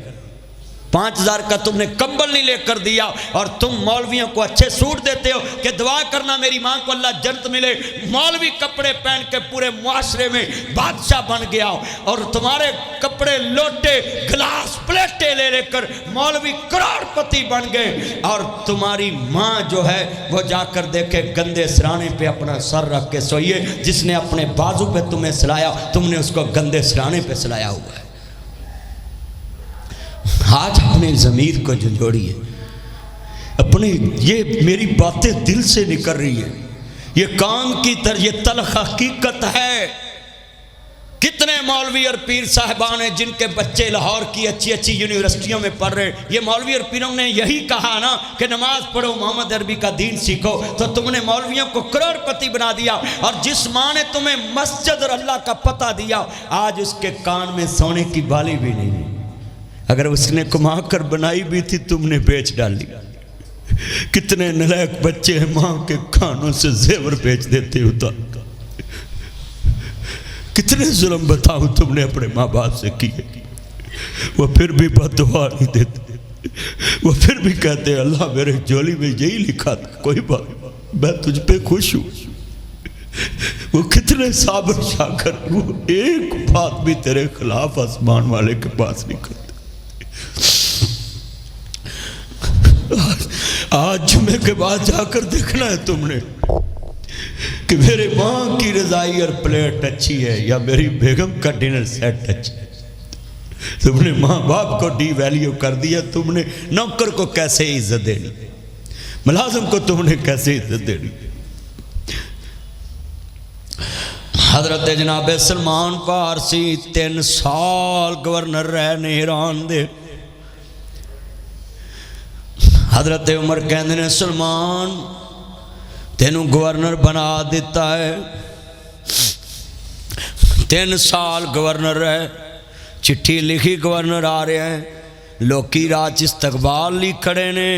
5,000 کا تم نے کمبل نہیں لے کر دیا، اور تم مولویوں کو اچھے سوٹ دیتے ہو کہ دعا کرنا میری ماں کو اللہ جنت ملے۔ مولوی کپڑے پہن کے پورے معاشرے میں بادشاہ بن گیا، اور تمہارے کپڑے لوٹے گلاس پلیٹیں لے لے کر مولوی کروڑ پتی بن گئے، اور تمہاری ماں جو ہے وہ جا کر دیکھے گندے سرانے پہ اپنا سر رکھ کے سوئیے، جس نے اپنے بازو پہ تمہیں سلایا تم نے اس کو گندے سرانے پہ سلایا ہوا ہے۔ آج اپنے ضمیر کو جھنجھوڑیے، اپنے یہ میری باتیں دل سے نکل رہی ہے، یہ کام کی یہ تلخ حقیقت ہے۔ کتنے مولوی اور پیر صاحبان ہیں جن کے بچے لاہور کی اچھی اچھی یونیورسٹیوں میں پڑھ رہے، یہ مولوی اور پیروں نے یہی کہا نا کہ نماز پڑھو محمد عربی کا دین سیکھو، تو تم نے مولویوں کو کروڑ پتی بنا دیا، اور جس ماں نے تمہیں مسجد اور اللہ کا پتہ دیا آج اس کے کان میں سونے کی بالی بھی نہیں، اگر اس نے کما کر بنائی بھی تھی تم نے بیچ ڈالی۔ کتنے نالائق بچے ہیں ماں کے کانوں سے زیور بیچ دیتے ہوتا، کتنے ظلم بتاؤں تم نے اپنے ماں باپ سے کیے، وہ پھر بھی بددعا نہیں دیتے، وہ پھر بھی کہتے ہیں اللہ میرے جولی میں یہی لکھا تھا، کوئی بات میں تجھ پہ خوش ہوں۔ وہ کتنے صابر شاکر، وہ ایک بات بھی تیرے خلاف آسمان والے کے پاس نہیں کرتے۔ آج جمعے کے بعد جا کر دیکھنا ہے تم نے کہ میرے ماں کی رضائی اور پلیٹ اچھی ہے یا میری بیگم کا ڈنر سیٹ اچھا ہے۔ تم نے ماں باپ کو ڈی ویلیو کر دیا، تم نے نوکر کو کیسے عزت دینی، ملازم کو تم نے کیسے عزت دینی۔ حضرت جناب سلمان فارسی 3 سال گورنر رہے ایران دے۔ حضرت عمر کہندے نے سلمان تینوں گورنر بنا دیتا ہے، 3 سال گورنر رہے، چٹھی لکھی گورنر آ رہے ہیں، لوکی راج استقبال لی کھڑے نے،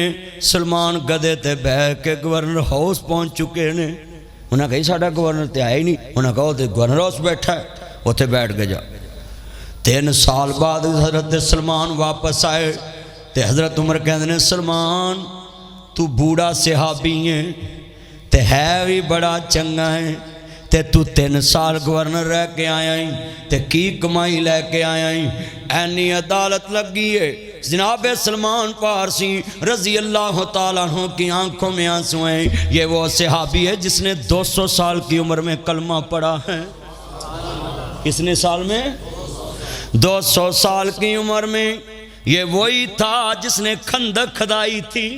سلمان گدے تے بہ کے گورنر ہاؤس پہنچ چکے نے۔ انہاں کہی ساڑھا گورنر تے آئے ہی نہیں، انہاں کہا تے گورنر ہاؤس بیٹھا ہے، وہ تے بیٹھ گئے جا۔ 3 سال بعد حضرت سلمان واپس آئے تے حضرت عمر کہندے نے سلمان تو بوڑھا صحابی ہے تے ہے بھی بڑا چنگا ہے تے تو 3 سال گورنر رہ کے آیا ہی تے کی کمائی لے کے آیا ہی، اینی عدالت لگی ہے۔ جناب سلمان فارسی رضی اللہ تعالیٰ عنہ کی آنکھوں میں آنسو ہیں، یہ وہ صحابی ہے جس نے 200 سال کی عمر میں کلمہ پڑھا ہے۔ کتنے سال میں؟ 200 سال کی عمر میں۔ یہ وہی تھا جس نے خندق کھدائی تھی،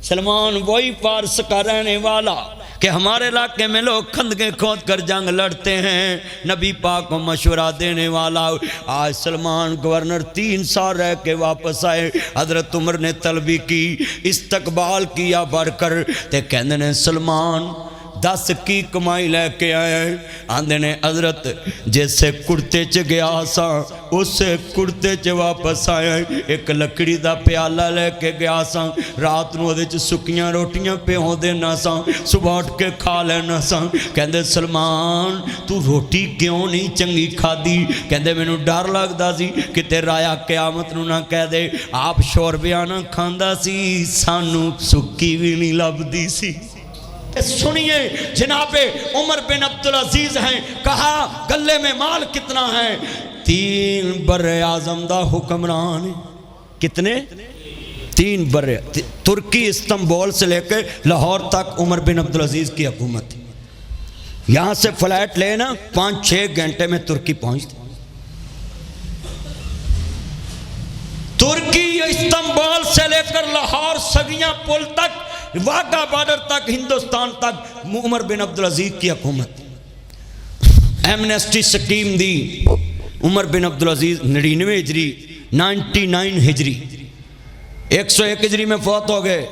سلمان وہی فارس کا رہنے والا کہ ہمارے علاقے میں لوگ خندقیں کھود کر جنگ لڑتے ہیں، نبی پاک کو مشورہ دینے والا۔ آج سلمان گورنر 3 سال رہ کے واپس آئے، حضرت عمر نے طلبی کی، استقبال کیا بڑھ کر تے کہندے نے سلمان 10 کی کمائی لے کے آئے، آندے نے حضرت جیسے کرتے چ گیا سا اسے کرتے چ واپس آیا، ایک لکڑی دا پیالہ لے کے گیا سا، رات نو دے چ سکیاں روٹیاں پہ ہو دینا سا، صبح اٹھ کے کھا لینا سا۔ کہندے سلمان تو روٹی کیوں نہیں چنگی کھا دی؟ کہندے میں نو ڈر لگدا سی کہ تے رایا قیامت نو نہ کہہ دے آپ شوربیاں نہ کھاندا سی، سانو سکی بھی نہیں لبدی سی۔ سنیے جناب عمر بن عبدالعزیز ہیں، کہا گلے میں مال کتنا ہے؟ 3 بر اعظم دا حکمران ہے۔ کتنے؟ 3 بر، ترکی استنبول سے لے کے لاہور تک عمر بن عبدالعزیز کی حکومت، یہاں سے فلائٹ لینا 5-6 گھنٹے میں ترکی پہنچتے۔ ترکی استنبول سے لے کر لاہور سگیاں پل تک، واگا بارڈر تک، ہندوستان تک عمر بن عبدالعزیز کی حکومت۔ ایمنسٹی سکیم دی عمر بن عبدالعزیز 99 ہجری 99 ہجری 101 ہجری میں فوت ہو گئے۔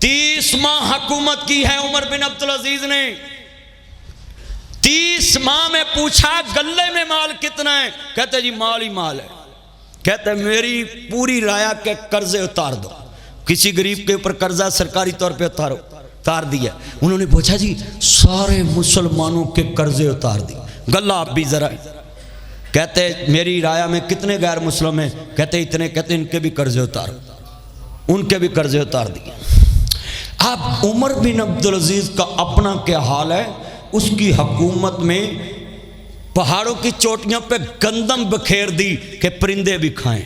30 ماہ حکومت کی ہے عمر بن عبدالعزیز نے۔ 30 ماہ میں پوچھا گلے میں مال کتنا ہے؟ کہتے جی مال ہی مال ہے۔ کہتے میری پوری رایا کے قرضے اتار دو، کسی غریب کے اوپر قرضہ سرکاری طور پہ اتار دیا۔ انہوں نے پوچھا جی سارے مسلمانوں کے قرضے اتار دی، گلہ آپ بھی ذرا کہتے میری رائے میں کتنے غیر مسلم ہیں؟ کہتے اتنے، کہتے ان کے بھی قرضے اتار، ان کے بھی قرضے اتار دیے۔ اب عمر بن عبدالعزیز کا اپنا کیا حال ہے؟ اس کی حکومت میں پہاڑوں کی چوٹیوں پہ گندم بکھیر دی کہ پرندے بھی کھائیں۔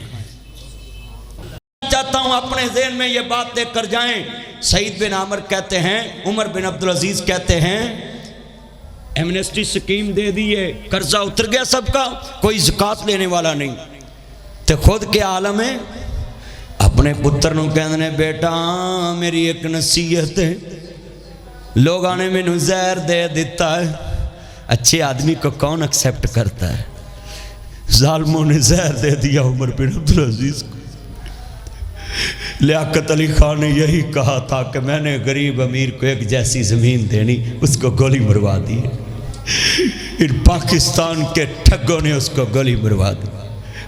چاہتا ہوں اپنے ذہن میں یہ بات لے کر جائیں، سعید بن عامر کہتے ہیں، عمر بن عبدالعزیز کہتے ہیں ایمنسٹی سکیم دے دیئے، قرضہ اتر گیا سب کا، کوئی زکاة لینے والا نہیں۔ تو خود کے عالم ہے، اپنے پتر نو کہنے بیٹا میری ایک نصیحت ہے، لوگ آنے میں زہر دے دیتا ہے، اچھے آدمی کو کون ایکسیپٹ کرتا ہے؟ ظالموں نے زہر دے دیا عمر بن عبدالعزیز کو۔ لیاقت علی خان نے یہی کہا تھا کہ میں نے غریب امیر کو ایک جیسی زمین دینی، اس کو گولی مروا دی۔ ان پاکستان کے ٹھگوں نے اس کو گولی مروا دی،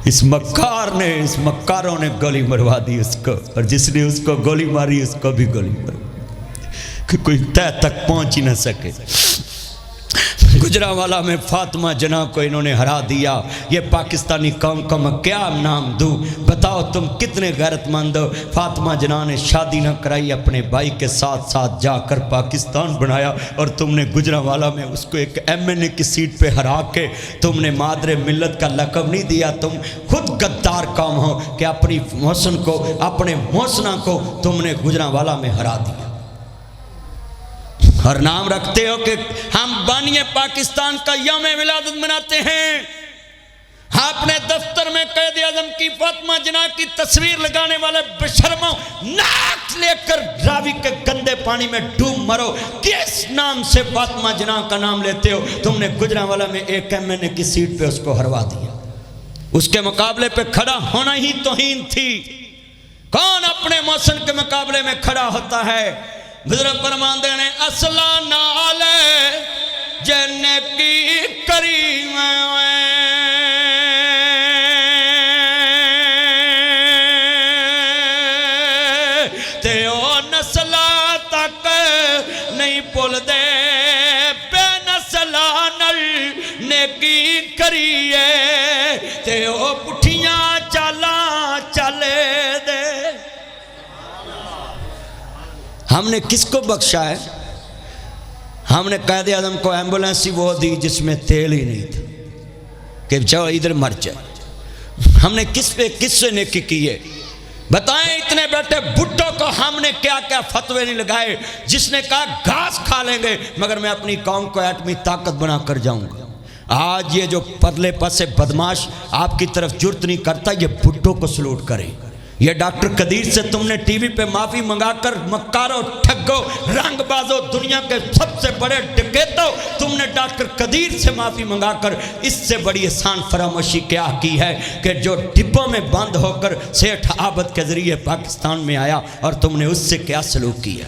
اس مکاروں نے گولی مروا دی اس کو، اور جس نے اس کو گولی ماری اس کو بھی گولی مروا دی کہ کوئی تہ تک پہنچ ہی نہ سکے۔ گجرانوالہ میں فاطمہ جناح کو انہوں نے ہرا دیا۔ یہ پاکستانی قوم کو میں کیا نام دوں؟ بتاؤ تم کتنے غیرت مند ہو۔ فاطمہ جناح نے شادی نہ کرائی، اپنے بھائی کے ساتھ ساتھ جا کر پاکستان بنایا، اور تم نے گجرانوالہ میں اس کو ایک MNA کی سیٹ پہ ہرا کے تم نے مادر ملت کا لقب نہیں دیا۔ تم خود غدار قوم ہو کہ اپنی محسن کو، اپنے محسنہ کو تم نے گجرانوالہ میں ہرا دیا، اور نام رکھتے ہو کہ ہم بانی پاکستان کا یوم ولادت مناتے ہیں۔ اپنے دفتر میں قائد اعظم کی فاطمہ جناح کی تصویر لگانے والے بشرموں، ناک لے کر راوی کے گندے پانی میں ڈوب مرو۔ کس نام سے فاطمہ جناح کا نام لیتے ہو؟ تم نے گجرانوالہ میں ایک MNA کی سیٹ پہ اس کو ہروا دیا۔ اس کے مقابلے پہ کھڑا ہونا ہی توہین تھی۔ کون اپنے محسن کے مقابلے میں کھڑا ہوتا ہے؟ بزرگ فرماندے نے اصلا نال جن کی کریم تے او نسل تک نہیں بھول دے، بے نسلا نل نیکی کریے تے او پٹھیاں چالاں چلے دے۔ ہم نے کس کو بخشا ہے؟ ہم نے قائد اعظم کو ایمبولینس ہی وہ دی جس میں تیل ہی نہیں تھا کہ جاؤ ادھر مر جائے۔ ہم نے کس سے نیکی کی ہے؟ بتائیں اتنے بیٹے بڈھوں کو ہم نے کیا کیا فتوے نہیں لگائے، جس نے کہا گھاس کھا لیں گے مگر میں اپنی قوم کو ایٹمی طاقت بنا کر جاؤں گا۔ آج یہ جو پرلے پسے بدماش آپ کی طرف جرت نہیں کرتا، یہ بڈھوں کو سلوٹ کریں۔ یہ ڈاکٹر قدیر سے تم نے ٹی وی پہ معافی منگا کر مکارو، ٹھگو، رنگ بازو، دنیا کے سب سے بڑے ڈکیتو، تم نے ڈاکٹر قدیر سے معافی منگا کر اس سے بڑی احسان فراموشی کیا کی ہے کہ جو ڈبوں میں بند ہو کر سیٹھ عابد کے ذریعے پاکستان میں آیا، اور تم نے اس سے کیا سلوک کیا؟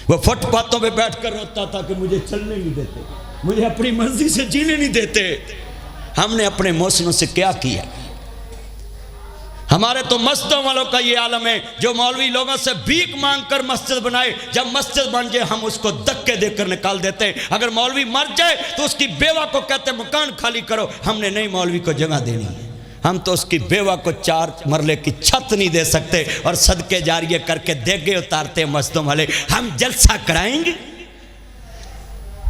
وہ فٹ پاتھوں پہ بیٹھ کر روتا تھا کہ مجھے چلنے نہیں دیتے، مجھے اپنی مرضی سے جینے نہیں دیتے۔ ہم نے اپنے محسنوں سے کیا کیا؟ ہمارے تو مسجدوں والوں کا یہ عالم ہے، جو مولوی لوگوں سے بھیک مانگ کر مسجد بنائے، جب مسجد بن جائے ہم اس کو دھکے دے کر نکال دیتے ہیں۔ اگر مولوی مر جائے تو اس کی بیوہ کو کہتے ہیں مکان خالی کرو، ہم نے نئی مولوی کو جگہ دینی ہے۔ ہم تو اس کی بیوہ کو 4 مرلے کی چھت نہیں دے سکتے، اور صدقے جاریہ کر کے دیگے اتارتے ہیں مسجدوں والے۔ ہم جلسہ کرائیں گے؟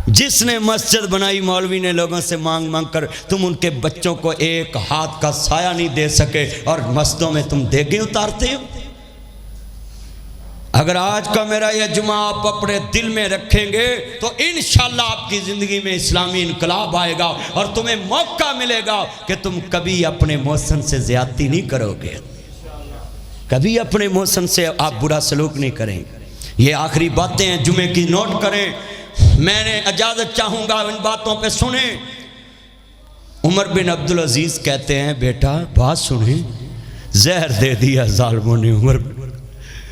جس نے مسجد بنائی مولوی نے لوگوں سے مانگ مانگ کر، تم ان کے بچوں کو ایک ہاتھ کا سایہ نہیں دے سکے، اور مسجدوں میں تم دیگیں اتارتے ہو۔ اگر آج کا میرا یہ جمعہ آپ اپنے دل میں رکھیں گے تو انشاءاللہ آپ کی زندگی میں اسلامی انقلاب آئے گا، اور تمہیں موقع ملے گا کہ تم کبھی اپنے محسن سے زیادتی نہیں کرو گے، کبھی اپنے محسن سے آپ برا سلوک نہیں کریں گے۔ یہ آخری باتیں ہیں، جمعے کی نوٹ کریں۔ میں نے اجازت چاہوں گا ان باتوں پہ سنیں۔ عمر بن عبدالعزیز کہتے ہیں بیٹا بات سنیں، زہر دے دیا ظالموں نے عمر بن،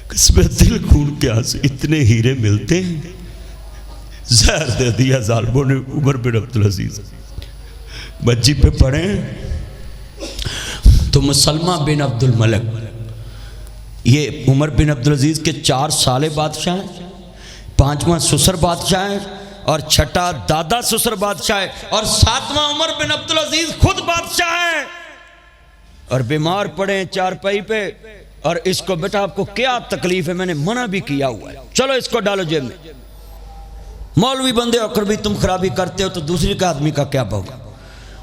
قسم دل خون کے آنسو، اتنے ہیرے ملتے ہیں، زہر دے دیا ظالموں نے عمر بن عبدالعزیز۔ بچی پہ پڑھیں تو مسلمہ بن عبد الملک، یہ عمر بن عبدالعزیز کے 4 سالے بادشاہ ہیں، 5واں سسر بادشاہ ہے، اور چھٹا دادا سسر بادشاہ ہے، اور ساتواں عمر بن عبدالعزیز خود بادشاہ ہے، اور بیمار پڑے ہیں چارپائی پہ، اور اس کو بیٹا آپ کو کیا تکلیف ہے، میں نے منع بھی کیا ہوا ہے، چلو اس کو ڈالو جیب میں۔ مولوی بندے ہو کر بھی تم خرابی کرتے ہو تو دوسری کا آدمی کا کیا ہوگا۔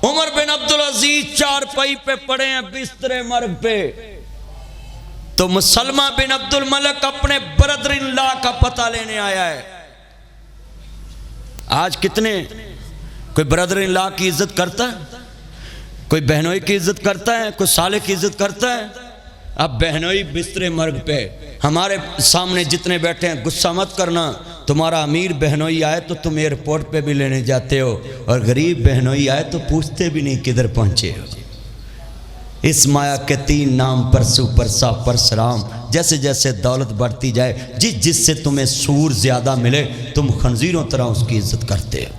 عمر بن عبدالعزیز چارپائی پہ پڑے ہیں بستر مرگ پہ، تو مسلمہ بن عبد الملک اپنے برادر اللہ کا پتہ لینے آیا ہے۔ آج کتنے کوئی برادر اللہ کی عزت کرتا ہے، کوئی بہنوئی کی عزت کرتا ہے، کوئی صالح کی عزت کرتا ہے؟ اب بہنوئی بستر مرگ پہ، ہمارے سامنے جتنے بیٹھے ہیں غصہ مت کرنا، تمہارا امیر بہنوئی آئے تو تم ایئرپورٹ پہ بھی لینے جاتے ہو، اور غریب بہنوئی آئے تو پوچھتے بھی نہیں کدھر پہنچے ہو۔ اس مایا کے 3 نام پرسو پرسا پرسرام، جیسے جیسے دولت بڑھتی جائے، جس سے تمہیں سور زیادہ ملے تم خنزیروں طرح اس کی عزت کرتے ہو۔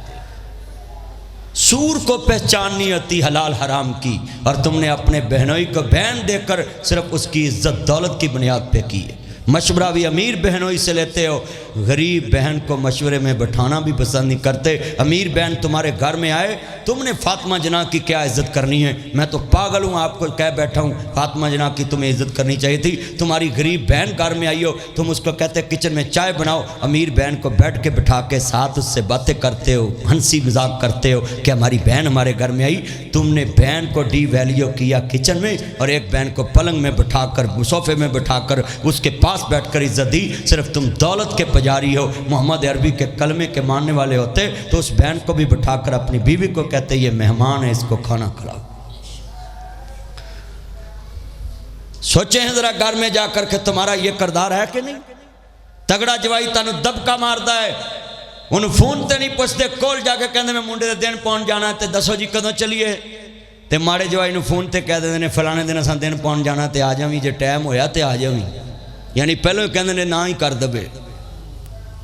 سور کو پہچان نہیں ہوتی حلال حرام کی، اور تم نے اپنے بہنوئی کو بہن دے کر صرف اس کی عزت دولت کی بنیاد پہ کی ہے۔ مشورہ بھی امیر بہنوئی سے لیتے ہو، غریب بہن کو مشورے میں بٹھانا بھی پسند نہیں کرتے۔ امیر بہن تمہارے گھر میں آئے، تم نے فاطمہ جناح کی کیا عزت کرنی ہے؟ میں تو پاگل ہوں آپ کو کہہ بیٹھا ہوں، فاطمہ جناح کی تمہیں عزت کرنی چاہیے تھی۔ تمہاری غریب بہن گھر میں آئی ہو، تم اس کو کہتے کچن میں چائے بناؤ، امیر بہن کو بیٹھ کے بٹھا کے ساتھ اس سے باتیں کرتے ہو، ہنسی مذاق کرتے ہو کہ ہماری بہن ہمارے گھر میں آئی۔ تم نے بہن کو ڈی ویلیو کیا کچن میں، اور ایک بہن کو پلنگ میں بٹھا کر صوفے میں بٹھا کر اس کے پاس بیٹھ کر عزت دی۔ صرف تم دولت کے پجاری ہو، محمد عربی کے کلمے کے ماننے والے ہوتے تو اس بہن کو بھی بٹھا کر اپنی بیوی کو کہتے یہ مہمان ہے، اس کو کھانا کھلاؤ۔ سوچیں ہیں ذرا گھر میں جا کر کہ تمہارا یہ کردار ہے کہ نہیں؟ تگڑا جوائی تانوں دبکا ماردا ہے، انہوں فون تے نہیں پوچھتے، کول جا کے کہندے میں منڈے دے دن پہنچ جانا تے دسو جی کدوں چلیے، تے ماڑے جوائی نو فون تے کہہ دے نے فلانے دن اساں دن پہنچ جانا تے آ جاویں، جے ٹائم ہویا تے آ جاویں، یعنی پہلو کہندے نے نہ ہی کر دبے۔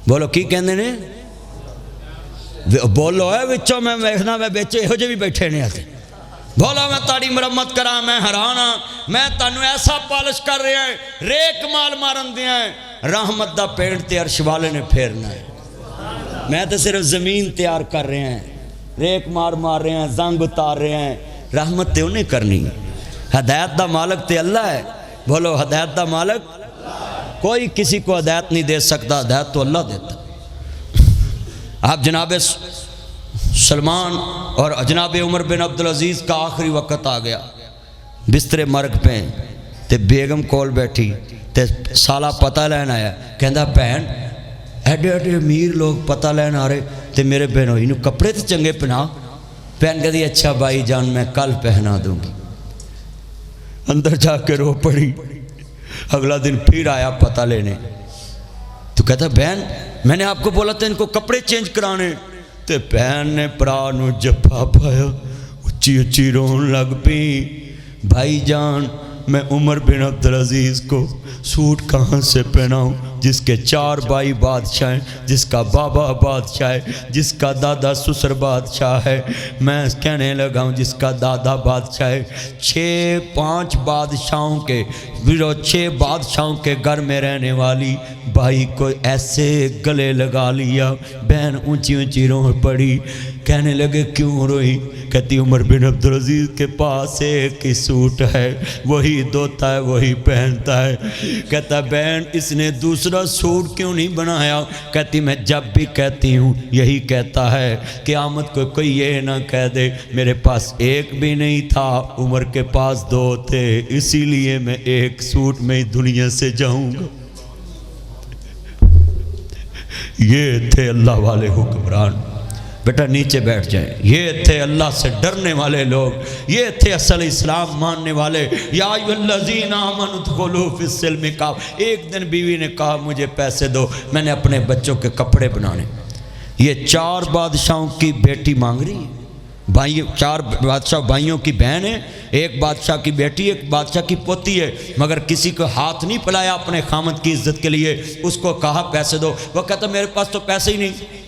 بولو کی کہندے نے؟ بولو ہے وچوں میں ویکھنا میں وچ ایہو جے بھی بیٹھے نے آتے، بولو میں تاڑی مرمت کراں، میں حیران ہاں، میں تانوں ایسا پالش کر رہا ہے، ریک مال مارن دیا ہے، رحمت دا پینٹ تے عرش والے نے پھیرنا ہے، میں تو صرف زمین تیار کر رہے ہیں، ریک مار رہے ہیں، زنگ اتار رہے ہیں، رحمت تے انہیں کرنی، ہدایت دا مالک تے اللہ ہے۔ بولو ہدایت دا مالک، کوئی کسی کو ہدایت نہیں دے سکتا، ہدایت تو اللہ دیتا۔ آپ جناب سلمان اور جناب عمر بن عبدالعزیز کا آخری وقت آ گیا، بستر مرگ پہ تے بیگم کول بیٹھی تے سالہ پتہ لین آیا، کہندا بہن ایڈے ایڈے امیر لوگ پتہ لین آ رہے تے میرے بہنوئی نو کپڑے تے چنگے پہنا۔ بہن کہتی اچھا بھائی جان میں کل پہنا دوں گی، اندر جا کے رو پڑی۔ اگلا دن پھر آیا پتہ لینے، تو کہتا بہن میں نے آپ کو بولا تھا ان کو کپڑے چینج کرانے، تے بہن نے پرانو جفا پایا، اچھی اچھی رون لگ پی، بھائی جان میں عمر بن عبدالعزیز کو سوٹ کہاں سے پہناؤں جس کے 4 بھائی بادشاہ ہیں، جس کا بابا بادشاہ ہے، جس کا دادا سسر بادشاہ ہے، میں کہنے لگا ہوں جس کا دادا بادشاہ ہے، 5 بادشاہوں کے 6 بادشاہوں کے گھر میں رہنے والی بھائی کو ایسے گلے لگا لیا۔ بہن اونچی اونچی رو پڑی، کہنے لگے کیوں روئی؟ کہتی عمر بن عبدالعزیز کے پاس ایک ہی سوٹ ہے، وہی دھوتا ہے وہی پہنتا ہے۔ کہتا بہن اس نے دوسرا سوٹ کیوں نہیں بنایا؟ کہتی میں جب بھی کہتی ہوں یہی کہتا ہے، قیامت کو کوئی یہ نہ کہہ دے میرے پاس ایک بھی نہیں تھا، عمر کے پاس 2 تھے، اسی لیے میں ایک سوٹ میں ہی دنیا سے جاؤں گا۔ یہ تھے اللہ والے حکمران، بیٹا نیچے بیٹھ جائیں، یہ تھے اللہ سے ڈرنے والے لوگ، یہ تھے اصل اسلام ماننے والے۔ یا ایھا الذین آمنوا ادخلوا فی السلم کافہ۔ ایک دن بیوی نے کہا مجھے پیسے دو، میں نے اپنے بچوں کے کپڑے بنانے۔ یہ 4 بادشاہوں کی بیٹی مانگ رہی ہے، 4 بادشاہ بھائیوں کی بہن ہے، ایک بادشاہ کی بیٹی، ایک بادشاہ کی پوتی ہے، مگر کسی کو ہاتھ نہیں پھیلایا اپنے خامد کی عزت کے لیے۔ اس کو کہا پیسے دو، وہ کہتا میرے پاس تو پیسے ہی نہیں۔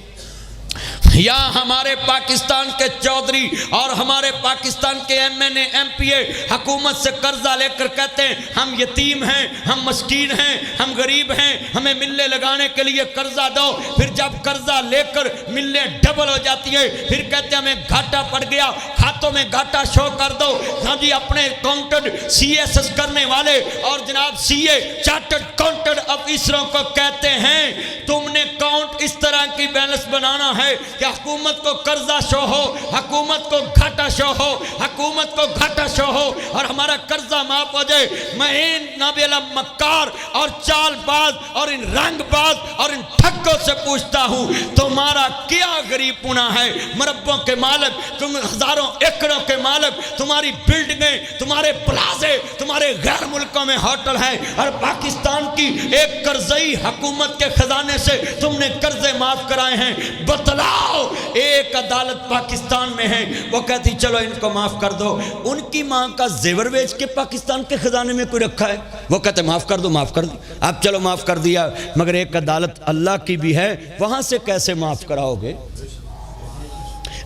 یا ہمارے پاکستان کے چودھری اور ہمارے پاکستان کے M N A M P A حکومت سے قرضہ لے کر کہتے ہیں ہم یتیم ہیں، ہم مسکین ہیں، ہم غریب ہیں، ہمیں ملیں لگانے کے لیے قرضہ دو۔ پھر جب قرضہ لے کر ملیں ڈبل ہو جاتی ہیں پھر کہتے ہیں ہمیں گھاٹا پڑ گیا، کھاتوں میں گھاٹا شو کر دو۔ ہاں جی، اپنے اکاؤنٹنٹ سی ایس ایس کرنے والے اور جناب سی اے چارٹرڈ اکاؤنٹنٹ افسروں کو کہتے ہیں تم نے اکاؤنٹ اس طرح کی بیلنس بنانا ہے کہ حکومت کو قرضہ شو ہو، حکومت کو گھاٹا شو ہو، حکومت کو گھاٹا شو ہو اور ہمارا قرضہ معاف ہو جائے۔ میں ان نابینا مکار اور چال باز اور ان رنگ باز اور ان ٹھگوں سے پوچھتا ہوں تمہارا کیا غریب پونا ہے؟ مربوں کے مالک، تم ہزاروں ایکڑوں کے مالک، تمہاری بلڈنگیں، تمہارے پلازے، تمہارے غیر ملکوں میں ہوٹل ہیں اور پاکستان کی ایک قرضئی حکومت کے خزانے سے تم نے قرضے معاف کرائے ہیں۔ بتلاؤ ایک عدالت پاکستان میں ہے، وہ کہتی چلو ان کو معاف کر دو۔ ان کی ماں کا زیور بیچ کے پاکستان کے خزانے میں کوئی رکھا ہے؟ وہ کہتے معاف کر دو، معاف کر دو۔ اب چلو معاف کر دیا، مگر ایک عدالت اللہ کی بھی ہے، وہاں سے کیسے معاف کراؤ گے؟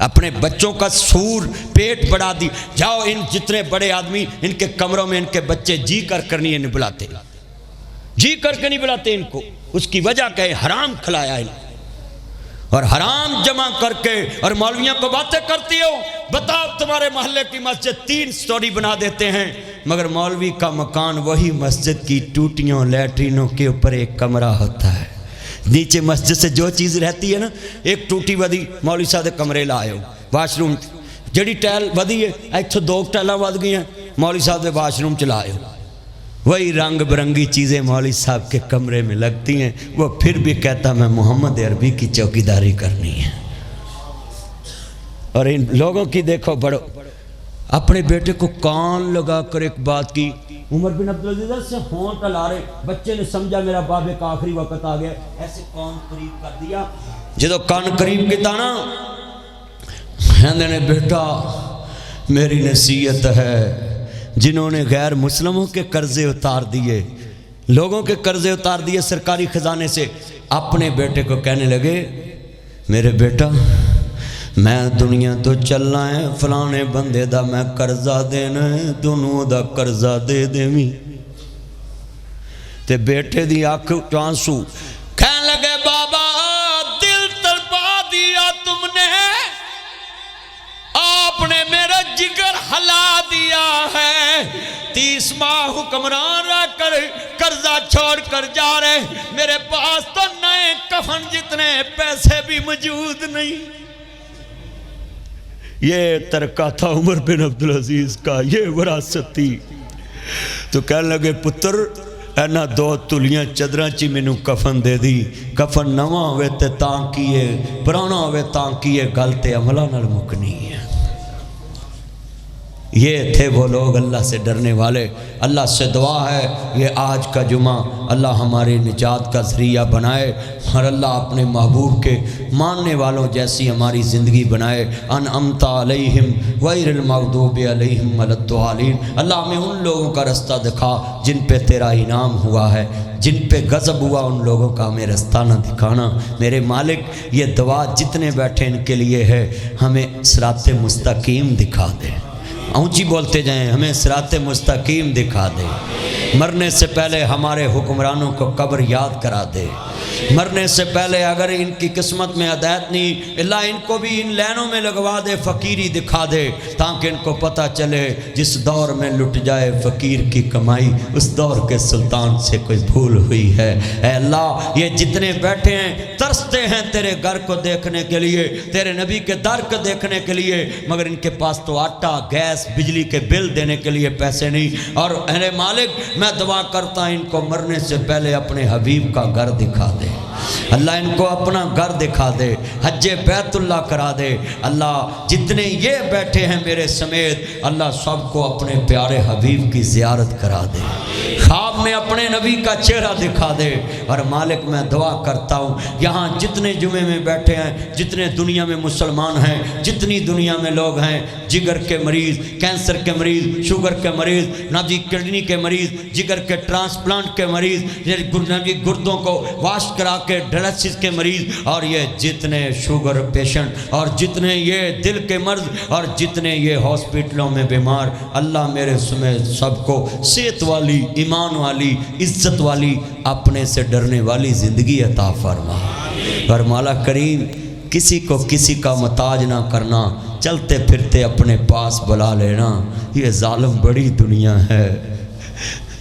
اپنے بچوں کا سور پیٹ بڑھا دی۔ جاؤ ان جتنے بڑے آدمی ان کے کمروں میں ان کے بچے جی کر نہیں بلاتے، جی کر کے نہیں بلاتے ان کو، اس کی وجہ کہ حرام کھلایا ہے اور حرام جمع کر کے اور مولویوں کو باتیں کرتی ہو۔ بتاؤ تمہارے محلے کی مسجد 3 سٹوری بنا دیتے ہیں مگر مولوی کا مکان وہی مسجد کی ٹوٹیوں لیٹرینوں کے اوپر ایک کمرہ ہوتا ہے۔ نیچے مسجد سے جو چیز رہتی ہے نا، ایک ٹوٹی ودی مولوی صاحب کمرے لائے ہو، واش روم جڑی ٹائل ودی ہے ایتھے 2 ٹائلاں ود گئی ہیں، مولوی صاحب دے واش روم چلائے ہو۔ وہی رنگ برنگی چیزیں مولوی صاحب کے کمرے میں لگتی ہیں، وہ پھر بھی کہتا میں محمد عربی کی چوکیداری کرنی ہے۔ اور ان لوگوں کی دیکھو بڑو، اپنے بیٹے کو کان لگا کر ایک بات کی، عمر بن عبدالعزیز سے ہونٹ لا رہے، بچے نے سمجھا میرا بابے کا آخری وقت آ گیا، ایسے کان قریب کر دیا۔ جدو کان قریب کیتا نا، ہندے نے بیٹا میری نصیحت ہے، جنہوں نے غیر مسلموں کے قرضے اتار دیے، لوگوں کے قرضے اتار دیے سرکاری خزانے سے، اپنے بیٹے کو کہنے لگے میرے بیٹا میں دنیا تو چلنا ہے، فلانے بندے دا میں قرضہ دینا ہے، دونوں دا قرضہ دے دیویں۔ تے بیٹے دی آنکھ آنسو، کہنے لگے بابا دل تڑپا دیا تم نے، آپ نے میرا جگر ہلا دیا ہے، 30 ماہ حکمران رہ کر قرضہ چھوڑ کر جا رہے، میرے پاس تو نئے کفن جتنے پیسے بھی موجود نہیں۔ یہ ترکہ تھا عمر بن عبدالعزیز کا، یہ وراثت تھی۔ تو کہنے لگے پتر اینا 2 تولیاں چدراں چی مینوں کفن دے دی، کفن نواں ہوئے تے تاں کیے، پرانا ہوئے تاں کیے، گل تے عملہ نال مکنی ہے۔ یہ تھے وہ لوگ اللہ سے ڈرنے والے۔ اللہ سے دعا ہے یہ آج کا جمعہ اللہ ہماری نجات کا ذریعہ بنائے اور اللہ اپنے محبوب کے ماننے والوں جیسی ہماری زندگی بنائے۔ انعمت علیہم غیر المغضوب علیہم ولا الضالین۔ اللہ ہمیں ان لوگوں کا رستہ دکھا جن پہ تیرا انعام ہوا ہے، جن پہ غضب ہوا ان لوگوں کا ہمیں رستہ نہ دکھانا۔ میرے مالک یہ دعا جتنے بیٹھے ان کے لیے ہے، ہمیں صراط مستقیم دکھا دے، اونچی بولتے جائیں، ہمیں صراط مستقیم دکھا دے۔ مرنے سے پہلے ہمارے حکمرانوں کو قبر یاد کرا دے، مرنے سے پہلے اگر ان کی قسمت میں ہدایت نہیں، اللہ ان کو بھی ان لینوں میں لگوا دے، فقیری دکھا دے، تاکہ ان کو پتہ چلے جس دور میں لٹ جائے فقیر کی کمائی، اس دور کے سلطان سے کوئی بھول ہوئی ہے۔ اے اللہ یہ جتنے بیٹھے ہیں ترستے ہیں تیرے گھر کو دیکھنے کے لیے، تیرے نبی کے در کو دیکھنے کے لیے، مگر ان کے پاس تو آٹا، گیس، بجلی کے بل دینے کے لیے پیسے نہیں۔ اور اے مالک میں دعا کرتا ان کو مرنے سے پہلے اپنے حبیب کا گھر دکھا دے، اللہ ان کو اپنا گھر دکھا دے، حج بیت اللہ کرا دے۔ اللہ جتنے یہ بیٹھے ہیں میرے سمیت، اللہ سب کو اپنے پیارے حبیب کی زیارت کرا دے۔ خواب آپ نے اپنے نبی کا چہرہ دکھا دے۔ اور مالک میں دعا کرتا ہوں یہاں جتنے جمعے میں بیٹھے ہیں، جتنے دنیا میں مسلمان ہیں، جتنی دنیا میں لوگ ہیں، جگر کے مریض، کینسر کے مریض، شوگر کے مریض، نبی کڈنی کے مریض، جگر کے ٹرانسپلانٹ کے مریض، نبی گردوں کو واش کرا کے ڈائلسس کے مریض، اور یہ جتنے شوگر پیشنٹ، اور جتنے یہ دل کے مرض، اور جتنے یہ ہاسپٹلوں میں بیمار، اللہ میرے سمیت سب کو صحت والی، ایمان والی، عزت والی، اپنے سے ڈرنے والی زندگی عطا فرما۔ اور مولا کریم کسی کو کسی کا محتاج نہ کرنا، چلتے پھرتے اپنے پاس بلا لینا۔ یہ ظالم بڑی دنیا ہے،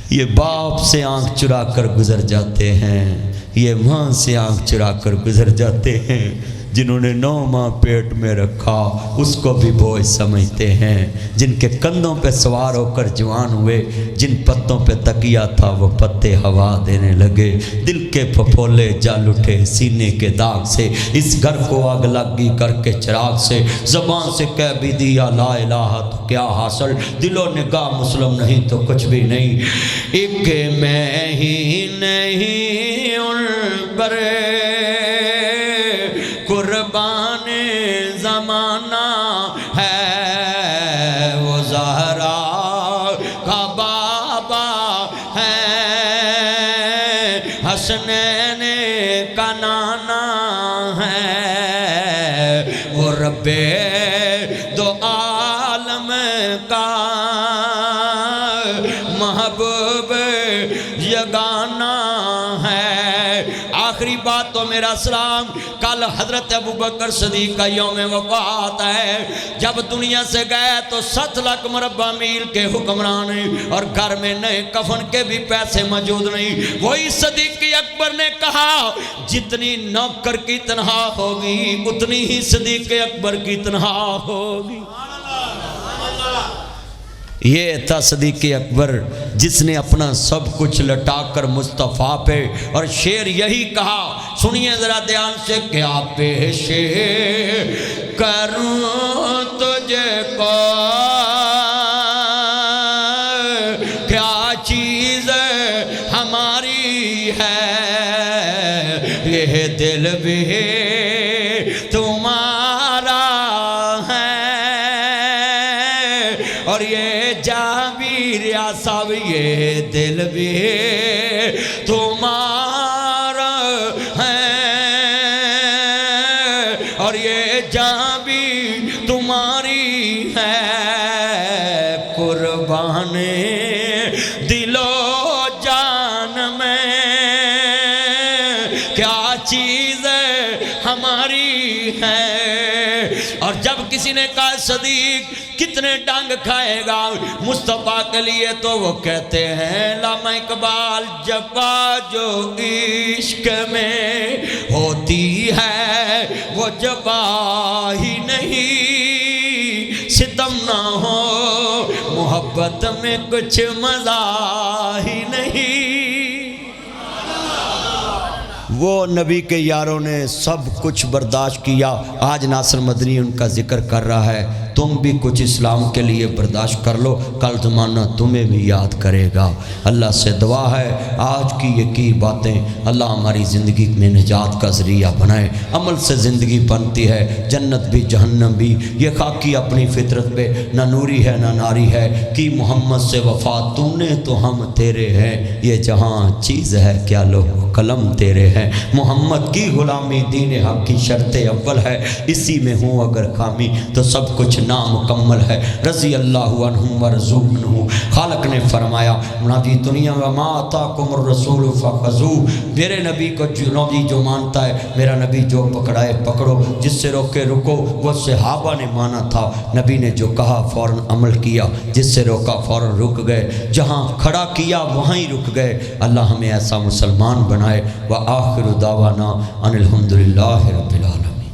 یہ باپ سے آنکھ چرا کر گزر جاتے ہیں، یہ ماں سے آنکھ چرا کر گزر جاتے ہیں، جنہوں نے 9 ماہ پیٹ میں رکھا اس کو بھی بوجھ سمجھتے ہیں، جن کے کندھوں پہ سوار ہو کر جوان ہوئے، جن پتوں پہ تکیہ تھا وہ پتے ہوا دینے لگے، دل کے پھپھولے جل اٹھے سینے کے داغ سے، اس گھر کو آگ لگی کر کے چراغ سے، زبان سے کہہ بھی دیا لا الہ تو کیا حاصل، دل و نگاہ مسلم نہیں تو کچھ بھی نہیں۔ ایک میں ہی نہیں ان پر قربان زمانہ ہے، وہ زہرا کا بابا ہے، حسنین کا نانا ہے، وہ رب دو عالم کا محبوب یگانہ ہے۔ آخری بات تو میرا سلام، کل حضرت ابوبکر صدیق کا یوم وفات ہے، جب دنیا سے گئے تو 7 لاکھ مربع میل کے حکمران ہیں، اور گھر میں نئے کفن کے بھی پیسے موجود نہیں۔ وہی صدیق اکبر نے کہا جتنی نوکر کی تنہا ہوگی اتنی ہی صدیق اکبر کی تنہا ہوگی۔ یہ تھا صدیق اکبر جس نے اپنا سب کچھ لٹا کر مصطفیٰ پہ، اور شعر یہی کہا، سنیے ذرا دھیان سے، کیا پیش کروں تجھے کو، کیا چیز ہماری ہے، یہ دل بھی تمہارا ہے، اور یہ جابر یا صاحب یہ دل بھی تمہارا ہے، اور یہ جان بھی تمہاری ہے، قربان دل و جان میں کیا چیز ہماری ہے۔ اور جب کسی نے کہا صدیق کتنے ڈانگ کھائے گا مصطفیٰ کے لیے، تو وہ کہتے ہیں علامہ اقبال، جفا جو عشق میں ہوتی ہے وہ جفا ہی نہیں، ستم نہ ہو محبت میں کچھ مزہ ہی نہیں۔ وہ نبی کے یاروں نے سب کچھ برداشت کیا، آج ناصر مدنی ان کا ذکر کر رہا ہے، تم بھی کچھ اسلام کے لیے برداشت کر لو، کل زمانہ تمہیں بھی یاد کرے گا۔ اللہ سے دعا ہے آج کی یہ کی باتیں اللہ ہماری زندگی میں نجات کا ذریعہ بنائے، عمل سے زندگی بنتی ہے، جنت بھی جہنم بھی۔ یہ خاکی اپنی فطرت پہ نہ نوری ہے نہ ناری ہے، کی محمد سے وفا تو نے تو ہم تیرے ہیں، یہ جہاں چیز ہے کیا لوح قلم تیرے ہیں، محمد کی غلامی دین حق کی شرط اول ہے، اسی میں ہوں اگر خامی تو سب کچھ نامکمل ہے، رضی اللہ عنہم ورضوا عنہ۔ خالق نے فرمایا نبی دنیا وما آتاکم الرسول فخذوہ، میرے نبی کو جو مانتا ہے، میرا نبی جو پکڑائے پکڑو، جس سے روکے رکو۔ وہ صحابہ نے مانا تھا، نبی نے جو کہا فوراً عمل کیا، جس سے روکا فوراً رک گئے، جہاں کھڑا کیا وہاں ہی رک گئے۔ اللہ ہمیں ایسا مسلمان بنائے۔ وآخر دعوانا ان الحمدللہ رب العالمین۔